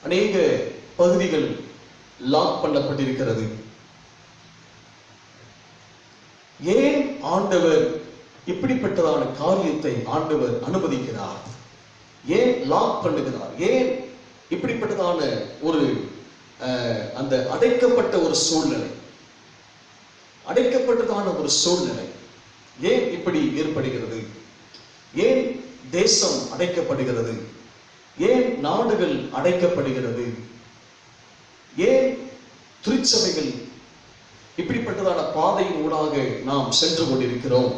அநேக பகுதிகள் லாக் பண்ணப்பட்டிருக்கிறது. ஏன் ஆண்டவர் இப்படிப்பட்டதான காரியத்தை ஆண்டவர் அனுமதிக்கிறார்? ஏன் லாக் பண்ணுகிறார்? ஏன் இப்படிப்பட்டதான ஒரு அந்த அடைக்கப்பட்ட ஒரு சூழ்நிலை, அடைக்கப்பட்டதான ஒரு சூழ்நிலை ஏன் இப்படி ஏற்படுகிறது? ஏன் தேசம் அடைக்கப்படுகிறது? ஏன் நாடுகள் அடைக்கப்படுகிறது? ஏன் திருச்சபைகள் இப்படிப்பட்டதான பாதையின் ஊடாக நாம் சென்று கொண்டிருக்கிறோம்?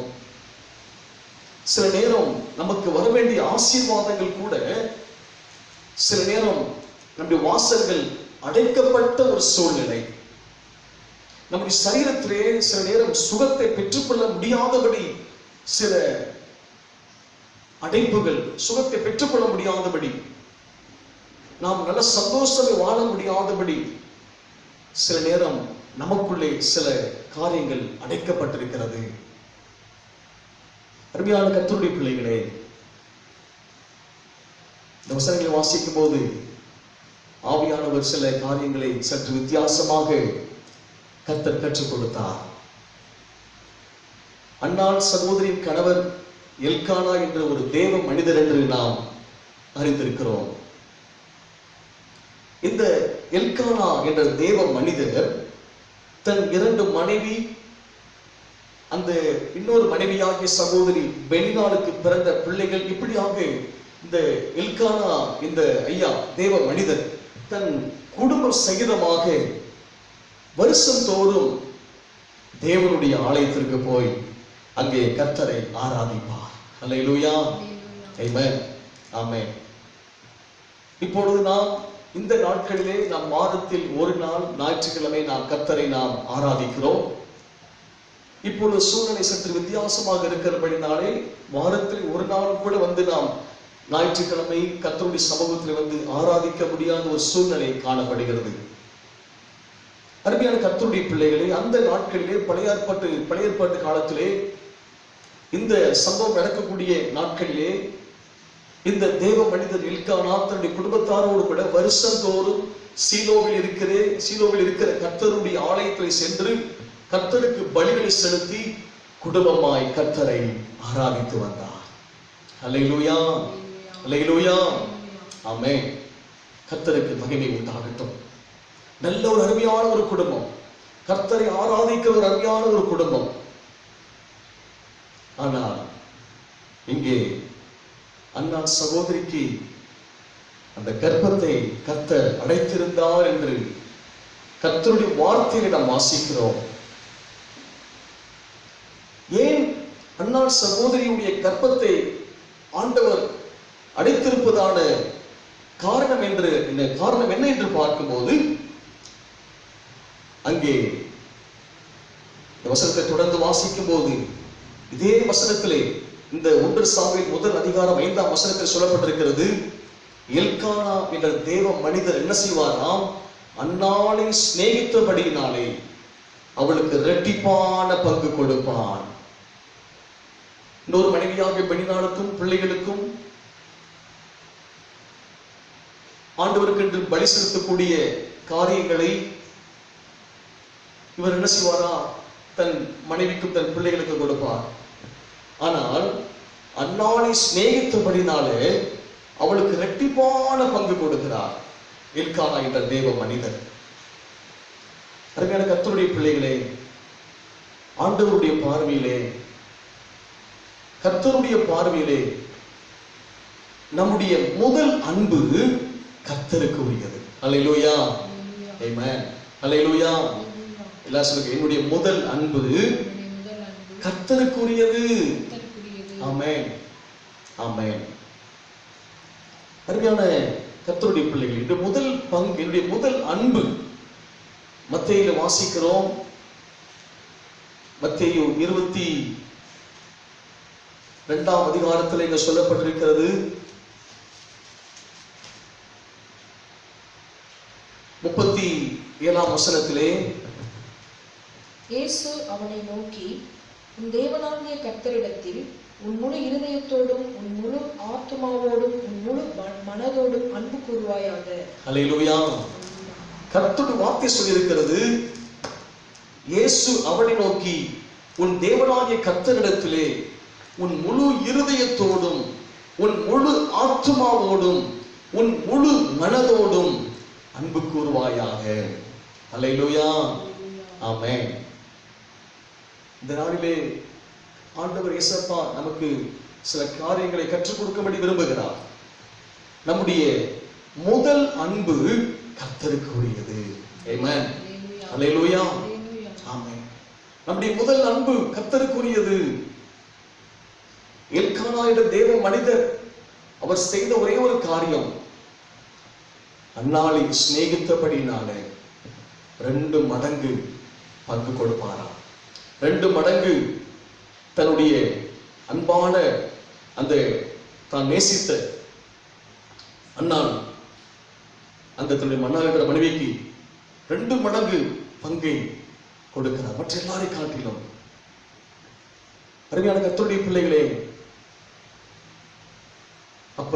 சில நேரம் நமக்கு வர வேண்டிய ஆசீர்வாதங்கள் கூட சில நேரம் நம்முடைய வாசல்கள் அடைக்கப்பட்ட ஒரு சூழ்நிலை. நம்முடைய சரீரத்திலே சில நேரம் சுகத்தை பெற்றுக்கொள்ள முடியாதபடி சில அடைப்புகள், சுகத்தை பெற்றுக்கொள்ள முடியாதபடி, நாம் நல்ல சந்தோஷத்தை வாழ முடியாதபடி சில நேரம் நமக்குள்ளே சில காரியங்கள் அடைக்கப்பட்டிருக்கிறது. அருமையான கர்த்தருடைய பிள்ளைகளே, இந்த வசனங்களை வாசிக்கும் போது ஆவியானவர் சில காரியங்களை சற்று வித்தியாசமாக கர்த்தர் கற்றுக் கொடுத்தார். அன்னாள் சகோதரின் கணவர் எல்கானா என்ற ஒரு தேவ மனிதர் என்று நாம் அறிந்திருக்கிறோம். இந்த எல்கானா என்ற தேவ மனிதர் தன் 2 மனைவி, அந்த இன்னொரு மனைவியாகிய சகோதரி பெனினாளுக்கு பிறந்த பிள்ளைகள், இப்படியாக இந்த எல்கானா இந்த ஐயா தேவ மனிதர் தன் குடும்ப சகிதமாக வருஷம் தோறும் தேவனுடைய ஆலயத்திற்கு போய் அங்கே கர்த்தரை ஆராதிப்பார். அல்லேலூயா, ஆமென், ஆமென். இப்பொழுது நாம் இந்த நாட்களிலே நாம் மாதத்தில் ஒரு நாள் ஞாயிற்றுக்கிழமை நாம் கர்த்தரை நாம் ஆராதிக்கிறோம். இப்பொழுது சூழ்நிலை சற்று வித்தியாசமாக இருக்கிறபடினாலே வாரத்தில் ஒரு நாள் கூட வந்து நாம் ஞாயிற்றுக்கிழமை கர்த்தருடைய சமூகத்தில் வந்து ஆராதிக்க முடியாத ஒரு சூழ்நிலை காணப்படுகிறது. அருமையான கர்த்தருடைய பிள்ளைகளே, அந்த நாட்களிலே பழைய ஏற்பாட்டு காலத்திலே இந்த சம்பவம் நடக்கக்கூடிய நாட்களிலே இந்த தேவ மனிதர் எல்கானா தன்னுடைய குடும்பத்தாரோடு கூட வருஷந்தோறும் சீலோவில் இருக்கிற கர்த்தருடைய ஆலயத்தில் சென்று கர்த்தருக்கு பலிகளை செலுத்தி குடும்பமாய் கர்த்தரை ஆராதித்து வந்தார். அல்லேலூயா, அல்லேலூயா, ஆமென். கர்த்தருக்கு மகிமை உண்டாகட்டும். நல்ல ஒரு அருமையான ஒரு குடும்பம், கர்த்தரை ஆராதிக்கிற ஒரு அருமையான ஒரு குடும்பம். ஆனால் இங்கே அண்ணா சகோதரிக்கு அந்த கர்ப்பத்தை கர்த்தர் அடைத்திருந்தார் என்று கர்த்தருடைய வார்த்தையை நாம் வாசிக்கிறோம். ஏன் அண்ணா சகோதரியுடைய கர்ப்பத்தை ஆண்டவர் அடைத்திருப்பதான காரணம் என்ன என்று பார்க்கும்போது, அங்கே வசனத்தை தொடர்ந்து வாசிக்கும் போது இதே வசனத்திலே இந்த 1 சாமுவேல் 1 அதிகாரம் 5ஆம் வசனத்தில் சொல்லப்பட்டிருக்கிறது, எல்கானா என்ற தேவ மனிதர் என்ன செய்வாராம், அன்னாளை சிநேகித்தபடியினாலே அவளுக்கு இரட்டிப்பான பங்கு கொடுப்பான். இன்னொரு மனைவியாக பெண்ணினாளுக்கும் பிள்ளைகளுக்கும் ஆண்டவருக்கு என்று பலி செலுத்தக்கூடிய காரியங்களை இவர் என்ன செய்வாரா, தன் மனைவிக்கும் தன் பிள்ளைகளுக்கும் கொடுப்பார். ஆனால் அன்னாளை சிநேகித்தபடினாலே அவளுக்கு இரட்டிப்பான பங்கு கொடுக்கிறார் எல்கானா என்ற தேவ மனிதர். அருமையான கர்த்தருடைய பிள்ளைகளே, ஆண்டவருடைய பார்வையிலே, கர்த்தருடைய பார்வையிலே நம்முடைய முதல் அன்பு கர்த்தருக்கு உரியது. அல்லேலூயா, ஆமென். அல்லேலூயா. எல்லாரும் சொல்லுங்க, என்னுடைய முதல் அன்பு கர்த்தருக்குரியது. ஆமென், ஆமென். அருமையான கர்த்தருடைய பிள்ளைகள், இந்த முதல் பங்கு, என்னுடைய முதல் அன்பு மத்தேயுல வாசிக்கிறோம். மத்தேயு 22ஆம் அதிகாரத்தில் இங்க சொல்லப்பட்டிருக்கிறது. 37ஆம் வசனத்திலே இயேசு அவனை நோக்கி, உன் தேவனாகிய கர்த்தரிடத்தில் உன் முழு இருதயத்தோடும் உன் முழு ஆத்துமாவோடும் உன் முழு மனதோடும் அன்பு கூறுவாயாக. அல்லேலூயா. கர்த்தருடைய வார்த்தை சொல்லியிருக்கிறது, இயேசு அவனை நோக்கி, உன் தேவனாகிய கர்த்தரிடத்திலே உன் முழு இருதயத்தோடும் உன் முழு ஆத்துமாவோடும் உன் முழு மனதோடும் அன்பு கூறுவாயாக. அல்லேலூயா, ஆமென். இந்த நாளிலே ஆண்டவர் இயேசப்பா நமக்கு சில காரியங்களை கற்றுக் கொடுக்கும்படி விரும்புகிறார். நம்முடைய முதல் அன்பு கர்த்தருக்கு உரியது. ஆமென், அல்லேலூயா, ஆமென். நம்முடைய முதல் அன்பு கர்த்தருக்குரியது. எல்கானா என்ற தேவ மனிதர் அவர் செய்த ஒரே ஒரு காரியம், அன்னாளை சிநேகித்தபடினாலே 2 மடங்கு பங்கு கொடுப்பாராம். 2 மடங்கு தன்னுடைய அன்பான அந்த தான் நேசித்த அன்னாள், அந்த தன்னுடைய மன்னால் என்ற மனைவிக்கு 2 மடங்கு பங்கை கொடுக்கிறார், மற்ற எல்லாரை காட்டிலும். அருமையான கர்த்தருடைய பிள்ளைகளே, அப்ப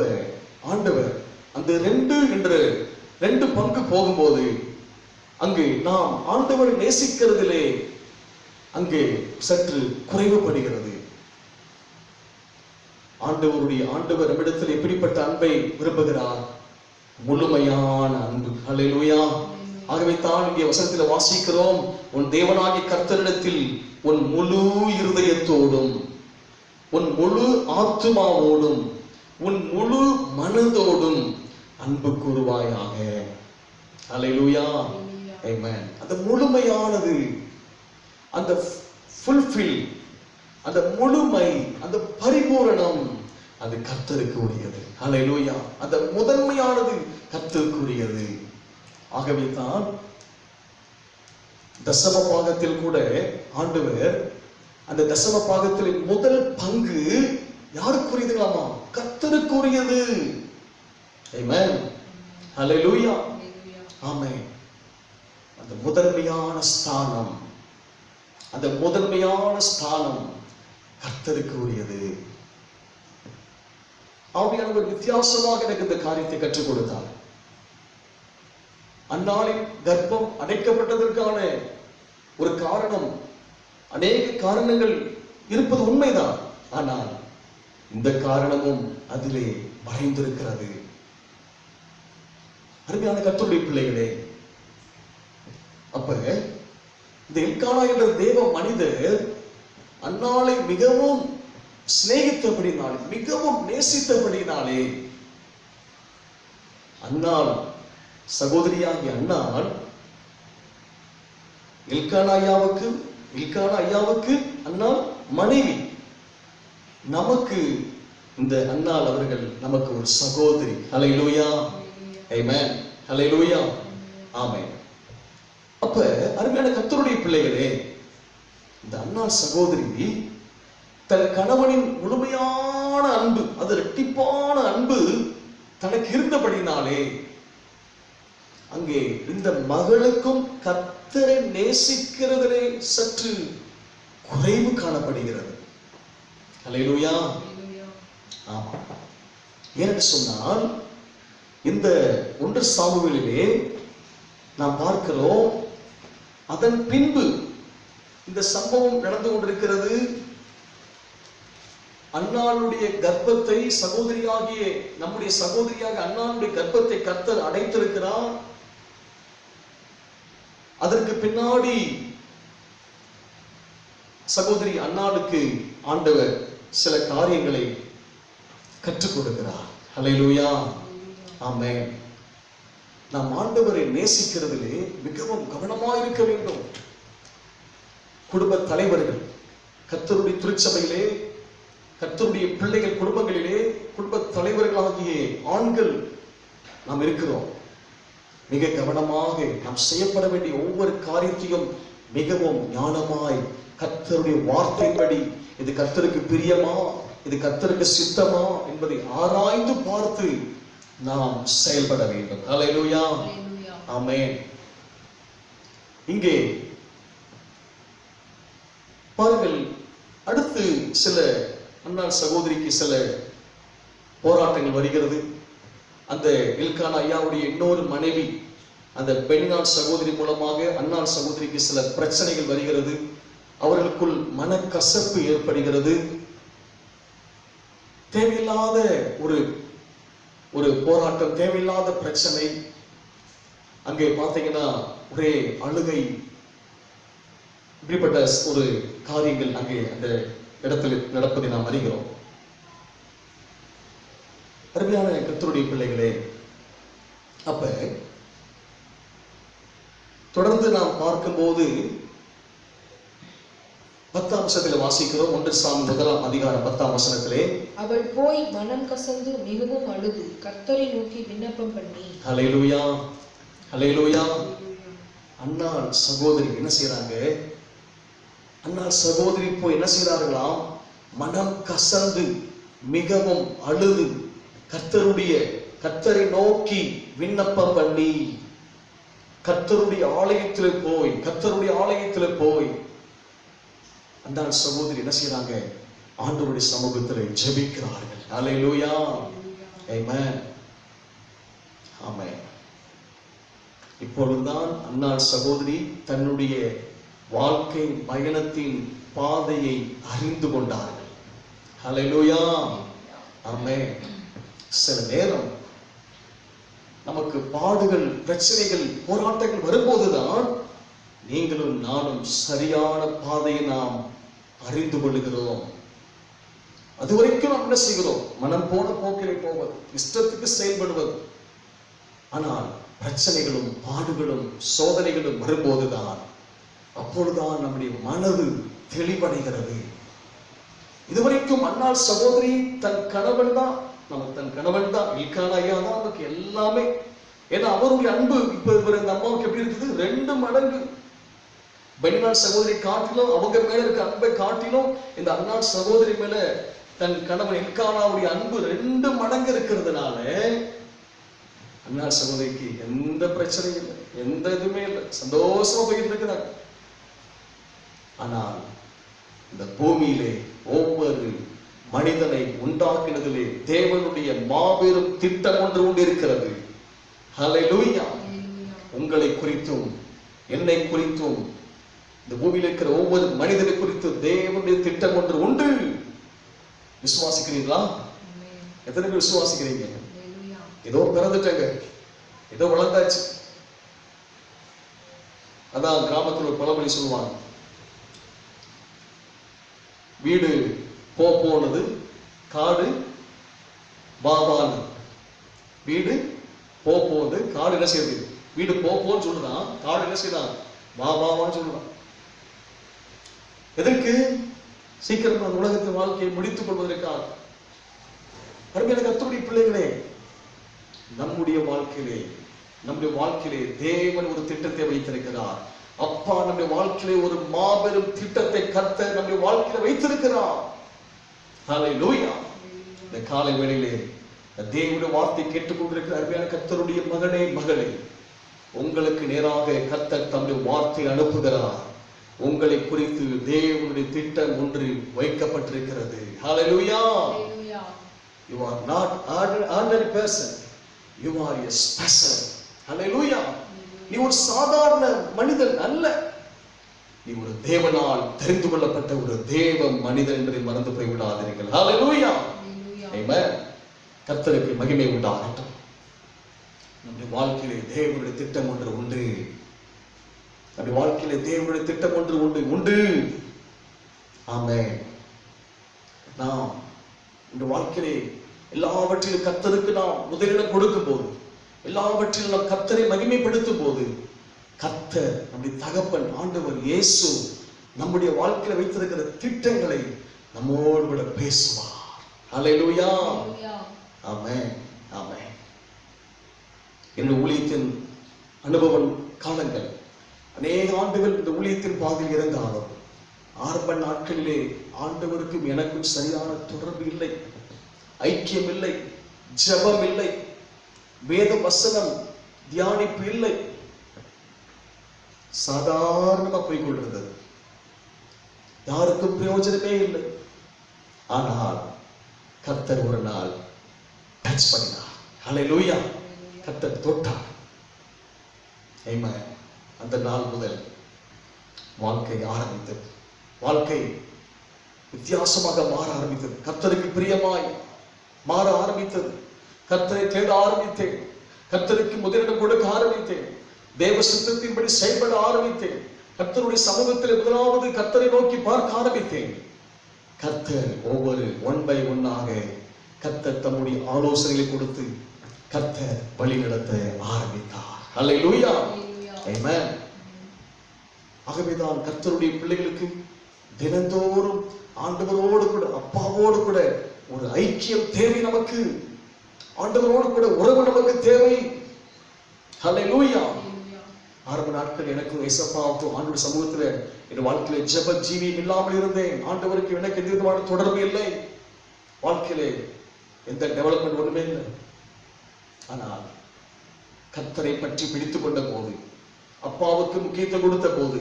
ஆண்டவர் அந்த 2 பங்கு போகும்போது அங்கு நாம் ஆண்டவர் நேசிக்கிறதிலே அங்கே சற்று குறைவுபடுகிறது. ஆண்டவர் நம்மிடத்தில் எப்படிப்பட்ட அன்பை விரும்புகிறார்? முழுமையான அன்பு. அல்லேலூயா. ஆகவே தான் இங்கே வசனத்தில் வாசிக்கிறோம், உன் தேவனாகிய கர்த்தரிடத்தில் உன் முழு இருதயத்தோடும் உன் முழு ஆத்துமாவோடும் உன் முழு மனதோடும் அன்பு கூறுவாயாக. அல்லேலூயா, ஆமென். அந்த முழுமையானது, அந்த ஃபுல்ஃபில், அந்த முழுமை, அந்த பரிபூரணம், அது கர்த்தருக்கு உரியது. அல்லேலூயா. அந்த முதன்மையானது கர்த்தருக்கு உரியது. ஆகவே தான் தசம பாகத்தில் கூட ஆண்டவர் அந்த தசம பாகத்தில் முதல் பங்கு யாருக்குரியதுங்களாமா? கர்த்தருக்குரியது. ஆமென். ஹல்லேலூயா. ஆமென். அந்த முதன்மையான ஸ்தானம், அந்த முதன்மையான ஸ்தானம் கர்த்தருக்கு உரியது. ஆவியானவர் வித்தியாசமாக எனக்கு இந்த காரியத்தை கற்றுக் கொடுத்தார். அந்நாளின் கர்ப்பம் அடைக்கப்பட்டதற்கான ஒரு காரணம், அநேக காரணங்கள் இருப்பது உண்மைதான். ஆனால் இந்த காரணமும் அதிலே மறைந்திருக்கிறது. அருமையான கர்த்தருடைய பிள்ளைகளே, அப்ப இந்த எல்கானா என்ற தேவ மனிதர் அன்னாளை மிகவும் சிநேகித்தபடினாலே, மிகவும் நேசித்தபடினாலே, அன்னாள் சகோதரியாகிய அன்னாள் எல்கானா ஐயாவுக்கு அன்னாள் மனைவி. நமக்கு இந்த அன்னாள் அவர்கள் நமக்கு ஒரு சகோதரி. ஹல்லேலூயா. ஆமென். ஹல்லேலூயா. ஆமென். அப்ப அருமையான கர்த்தருடைய பிள்ளைகளே, இந்த அன்னாள் சகோதரி தன் கணவனின் முழுமையான அன்பு, அது இரட்டிப்பான அன்பு தனக்கு இருந்தபடினாலே அங்கே இந்த மகளுக்கும் கர்த்தரை நேசிக்கிறதிலே சற்று குறைவு காணப்படுகிறது. ஹல்லேலூயா. ஆமா. ஏனென்று சொன்னால் இந்த 1 சாமுவேலிலே நாம் பார்க்கிறோம், அதன் பின்பு இந்த சம்பவம் நடந்து கொண்டிருக்கிறது. அன்னாளுடைய கர்ப்பத்தை நம்முடைய சகோதரியாக அன்னாளுடைய கர்ப்பத்தை கர்த்தர் அடைத்திருக்கிறார். அதற்கு பின்னாடி சகோதரி அன்னாளுக்கு ஆண்டவர் சில காரியங்களை கற்றுக் கொடுக்கிறார். ஹல்லேலூயா. ஆமென். நாம் ஆண்டவரை நேசிக்கிறதிலே மிகவும் கவனமாக இருக்க வேண்டும். குடும்ப தலைவர்கள், கர்த்தருடைய திருச்சபையிலே, கர்த்தருடைய பிள்ளைகள் குடும்பங்களிலே குடும்ப தலைவர்களாகிய ஆண்கள் நாம் இருக்கிறோம். மிக கவனமாக நாம் செய்யப்பட வேண்டிய ஒவ்வொரு காரியத்தையும் மிகவும் ஞானமாய் கர்த்தருடைய வார்த்தைப்படி, இது கர்த்தருக்கு பிரியமா, இது கர்த்தருக்கு சித்தமா என்பதை ஆராய்ந்து பார்த்து நாம் செயல்பட வேண்டும். ஹல்லேலூயா. ஆமென். இங்கே பாருங்கள், அடுத்து சில அன்னாள் சகோதரிக்கு சில போராட்டங்கள் வருகிறது. அந்த எல்கானா ஐயாவுடைய இன்னொரு மனைவி அந்த பெண்ணாள் சகோதரி மூலமாக அன்னாள் சகோதரிக்கு சில பிரச்சனைகள் வருகிறது. அவர்களுக்குள் மனக்கசப்பு ஏற்படுகிறது. தேவையில்லாத ஒரு போராட்டம், தேவையில்லாத பிரச்சனை. அங்கே பார்த்தீங்கன்னா ஒரே அழுகை, இப்படிப்பட்ட ஒரு காரியங்கள் அங்கே அந்த இடத்தில் நடப்பதை நாம் அறிகிறோம். அருமையான கர்த்தருடைய பிள்ளைகளே, அப்ப தொடர்ந்து நாம் பார்க்கும்போது 10ஆம் வசனத்தில் வாசிக்கிறோம். 1 சாமுவேல் 1ஆம் அதிகாரம் 10ஆம் வசனத்திலே, அவள் போய் மனம் கசந்து மிகவும் அழுது கர்த்தரை நோக்கி விண்ணப்பம் பண்ணி. ஹல்லேலூயா. ஹல்லேலூயா. அன்னாள் சகோதரி என்ன செய்றாங்க? அன்னாள் சகோதரி போய் என்ன செய்றார்களாம்? மனம் கசந்து மிகவும் அழுது கர்த்தரை நோக்கி விண்ணப்பம் பண்ணி, கர்த்தருடைய ஆலயத்தில் போய் அன்னாள் சகோதரி என்ன செய்றாங்க? ஆண்டவருடைய சமூகத்தில் ஜெபிக்கிறார்கள். ஹல்லேலூயா. ஆமென். ஆமென். இப்பொழுதுதான் அன்னாள் சகோதரி தன்னுடைய வாழ்க்கை பயணத்தின் பாதையை அறிந்து கொண்டார்கள். ஹல்லேலூயா. ஆமென். சில நேரம் நமக்கு பாடுகள், பிரச்சனைகள், போராட்டங்கள் வரும்போதுதான் நீங்களும் நானும் சரியான பாதையை நாம் அறிந்து கொள்ளுகிறோம். அதுவரைக்கும் நாம் என்ன செய்கிறோம்? மனம் போன போக்கிலே போவது, இஷ்டத்துக்கு செயல்படுவது. ஆனால் பிரச்சனைகளும் பாடுகளும் சோதனைகளும் வரும்போதுதான், அப்பொழுதுதான் நம்முடைய மனது தெளிவடைகிறது. இதுவரைக்கும் அன்னாள் சகோதரி தன் கணவன் தான் எல்கானா ஐயா தான் நமக்கு எல்லாமே. ஏன்னா அவருடைய அன்பு இப்ப இந்த அம்மாவுக்கு எப்படி இருக்குது? 2 மடங்கு. பெண்ணாள் சகோதரி காட்டிலும், அவங்க மேல இருக்க அன்பை காட்டிலும் இந்த அன்னாள் சகோதரி மேல தன் கணவன் எல்கானாவுடைய அன்பு 2 மடங்கு இருக்கிறதுனால அன்னாள் சகோதரிக்கு எந்த பிரச்சனையும் இல்லை, எந்த இதுவுமே இல்லை, சந்தோஷமா போயிட்டு இருக்கிறாங்க. ஆனால் இந்த பூமியிலே ஒவ்வொரு மனிதனை உண்டாக்கினதிலே தேவனுடைய மாபெரும் திட்டம் ஒன்று உண்டு இருக்கிறது. ஹல்லேலூயா. உங்களை குறித்தும் என்னை குறித்தும் இந்த பூமியில் இருக்கிற ஒவ்வொரு மனிதனை குறித்து தேவனுடைய திட்டம் ஒன்று உண்டு. விசுவாசிக்கிறீங்களா? எத்தனை பேர் விசுவாசிக்கிறீங்க? ஏதோ பிறந்துட்டாங்க, ஏதோ வளர்ந்தாச்சு. அதான் கிராமத்தில் ஒரு பழமொழி சொல்லுவாங்க, வீடு போனது காடு பாபான்னு. வீடு போகுது, காடு என்ன செய்யுது? வீடு போன்னு சொல்லுதான், காடு என்ன செய்யலாம்? பாபாவான்னு சொல்லுதான். எதற்கு? சீக்கிரம் அந்த உலகத்தின் வாழ்க்கையை முடித்துக் கொள்வதற்காக. அருமையான கர்த்தருடைய பிள்ளைகளே, நம்முடைய வாழ்க்கையிலே தேவன் ஒரு திட்டத்தை வைத்திருக்கிறார். அப்பா நம்முடைய வாழ்க்கையிலே ஒரு மாபெரும் திட்டத்தை கர்த்தர் நம்முடைய வாழ்க்கையில வைத்திருக்கிறார். ஹல்லேலூயா. இந்த காலை வேளையிலே தேவனுடைய வார்த்தை கேட்டுக்கொண்டிருக்கிற அருமையான கர்த்தருடைய மகனே மகளே, உங்களுக்கு நேராக கர்த்தர் தம்முடைய வார்த்தை அனுப்புகிறார். உங்களை குறித்து தேவனுடைய திட்டம் ஒன்று வைக்கப்பட்டிருக்கிறது. ஹல்லேலூயா. You are not ordinary person. You are a special. ஹல்லேலூயா. நீ ஒரு சாதாரண மனிதன் அல்ல, நீ ஒரு தேவனால் தெரிந்து கொள்ளப்பட்ட ஒரு தேவ மனிதன் என்பதை மறந்து போய் விடாதீர்கள். ஹல்லேலூயா. ஆமென். கர்த்தருக்கு மகிமை உண்டாகட்டும். நம்முடைய வாழ்க்கையிலே தேவனுடைய திட்டம் ஒன்று உண்டு. நம்முடைய வாழ்க்கையிலே தேவனுடைய திட்டம் ஒன்று உண்டு. ஆமென். நாம் இந்த வாழ்க்கையிலே எல்லாவற்றிலும் கர்த்தருக்கு நாம் முதலிடம் கொடுக்கும் போது, எல்லாவற்றிலும் நாம் கர்த்தரை மகிமைப்படுத்தும் போது, கர்த்தர் நம்முடைய தகப்பன் ஆண்டவர் இயேசு நம்முடைய வாழ்க்கையில வைத்திருக்கிற திட்டங்களை நம்மோடு கூட பேசுவார். ஹல்லேலூயா. ஆமென். ஆமென். என்னுடைய ஊழியத்தின் அனுபவம் காலங்கள் அநேக ஆண்டுகள் இந்த ஊழியத்தின் பாதையில் இருந்தாலும் ஆரம்ப நாட்களிலே ஆண்டவருக்கும் எனக்கும் சரியான தொடர்பு இல்லை, ஐக்கியம் இல்லை, ஜெபம் இல்லை, வேத வசனம் தியானிப்பு இல்லை, சாதாரணமா போய் கொண்டிருந்தது. யாருக்கும் பிரயோஜனமே இல்லை. ஆனால் கர்த்தர் ஒரு நாள் டச் பண்ணினார். ஹல்லேலூயா. கர்த்தர் தொட்டார். ஆமென். அந்த நாள் முதல் வாழ்க்கை ஆரம்பித்தது. வாழ்க்கை வித்தியாசமாக மாற ஆரம்பித்தது. கர்த்தருக்கு பிரியமாய் மாற ஆரம்பித்தது. கர்த்தரை தேட ஆரம்பித்தேன். கர்த்தருக்கு முதலிடம் கொடுக்க ஆரம்பித்தேன். தேவ சித்தத்தின்படி செயல்பட ஆரம்பித்தேன். கர்த்தருடைய சமூகத்தில் முதலாவது கர்த்தரை நோக்கி பார்க்க ஆரம்பித்தேன். கர்த்தர் ஒவ்வொரு ஒன் பை ஒன்னாக கர்த்தர் தம்முடைய ஆலோசனைகளை கொடுத்து கர்த்தர் வழி நடத்த ஆரம்பித்தார். ஹல்லேலூயா. ஆமென். ஆகவேதான் கர்த்தருடைய பிள்ளைகளுக்கு தினந்தோறும் ஆண்டவரோடு கூட அப்பாவோடு கூட ஒரு ஐக்கியம் தேவை. நமக்கு ஆண்டவரோடு கூட உறவு நமக்கு தேவை. ஹல்லேலூயா. ஆரம்ப நாட்கள் எனக்கும் ஏசப்பாவுக்கும் ஆண்டவர் சமூகத்துல என் வாழ்க்கையில ஜெப ஜீவியம் இல்லாமல் இருந்தேன். ஆண்டவருக்கு எனக்கு எந்த விதமான தொடர்பு இல்லை. வாழ்க்கையிலே எந்த டெவலப்மெண்ட் ஒண்ணுமே இல்லை. ஆனால் கர்த்தரை பற்றி பிடித்துக் கொண்ட போது, அப்பாவுக்கு முக்கியத்துவம் கொடுத்த போது,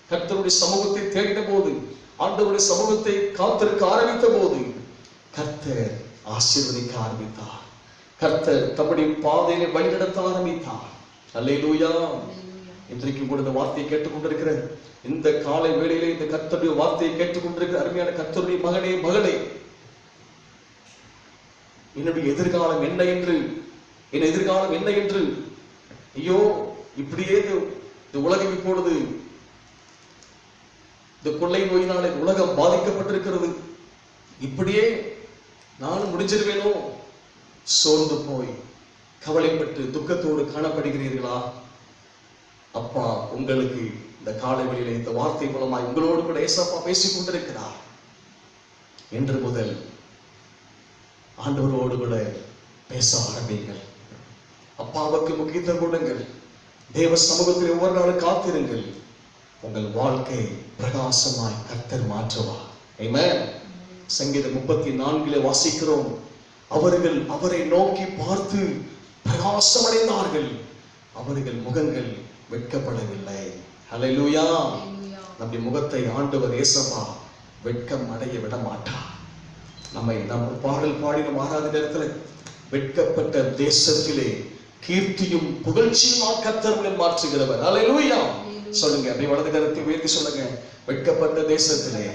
கர்த்தருடைய சமூகத்தை தேடின போது, ஆண்டவருடைய சமூகத்தை காத்திருக்க ஆரம்பித்த போது கர்த்தர் ஆசீர்வதிக்க ஆரம்பித்தார். கர்த்தர் தம்முடைய பாதையிலே வழிநடத்த ஆரம்பித்தார். அல்லேலூயா. இன்றைக்கு கூட இந்த வார்த்தையை கேட்டுக்கொண்டிருக்கிற இந்த காலை வேளையிலே இந்த கர்த்தருடைய வார்த்தையை கேட்டுக்கொண்டிருக்கிற அருமையான கர்த்தருடைய மகனே மகளே, என்னுடைய எதிர்காலம் என்ன என்று, என் எதிர்காலம் என்ன என்று, ஐயோ இப்படியே இந்த உலகம் இப்பொழுது இந்த கொள்ளை நோயினாலே உலகம் பாதிக்கப்பட்டிருக்கிறது, இப்படியே நானும் முடிஞ்சிருவேனோ, சோர்ந்து போய் கவலைப்பட்டு துக்கத்தோடு காணப்படுகிறீர்களா? அப்பா உங்களுக்கு இந்த காலை வேளையிலே இந்த வார்த்தை மூலமாய் உங்களோடு கூட ஏசப்பா பேசிக் கொண்டிருக்கிறார். என்று முதல் ஆண்டவரோடு கூட பேச ஆரம்பிங்கள். அப்பாவுக்கு முக்கியத்துவம் கொடுங்கள். தேவ சமூகத்தில் ஒவ்வொரு நாளும் காத்திருங்கள். உங்கள் வாழ்க்கை பிரகாசமாய் கர்த்தர் மாற்றுவார். ஆமென். சங்கீதம் 34 வாசிக்கிறோம், அவர்கள் அவரை நோக்கி பார்த்து பிரகாசமடைந்தார்கள், அவர்கள் முகங்கள் வெட்கப்படவில்லை. ஹல்லேலூயா. நம்முடைய முகத்தை ஆண்டவர் இயேசுவா வெட்கம் அடைய விட மாட்டார். நம்ம பாடல் பாடின ஆராத நேரத்தில் வெட்கப்பட்ட தேசத்திலே கீர்த்தியும் புகழ்ச்சியுமா கர்த்தர்களை மாற்றுகிறவர். ஹல்லேலூயா. சொல்லுங்க, அப்படியே வலது கரத்தை உயர்த்தி சொல்லுங்க, வெட்கப்பட்ட தேசத்திலே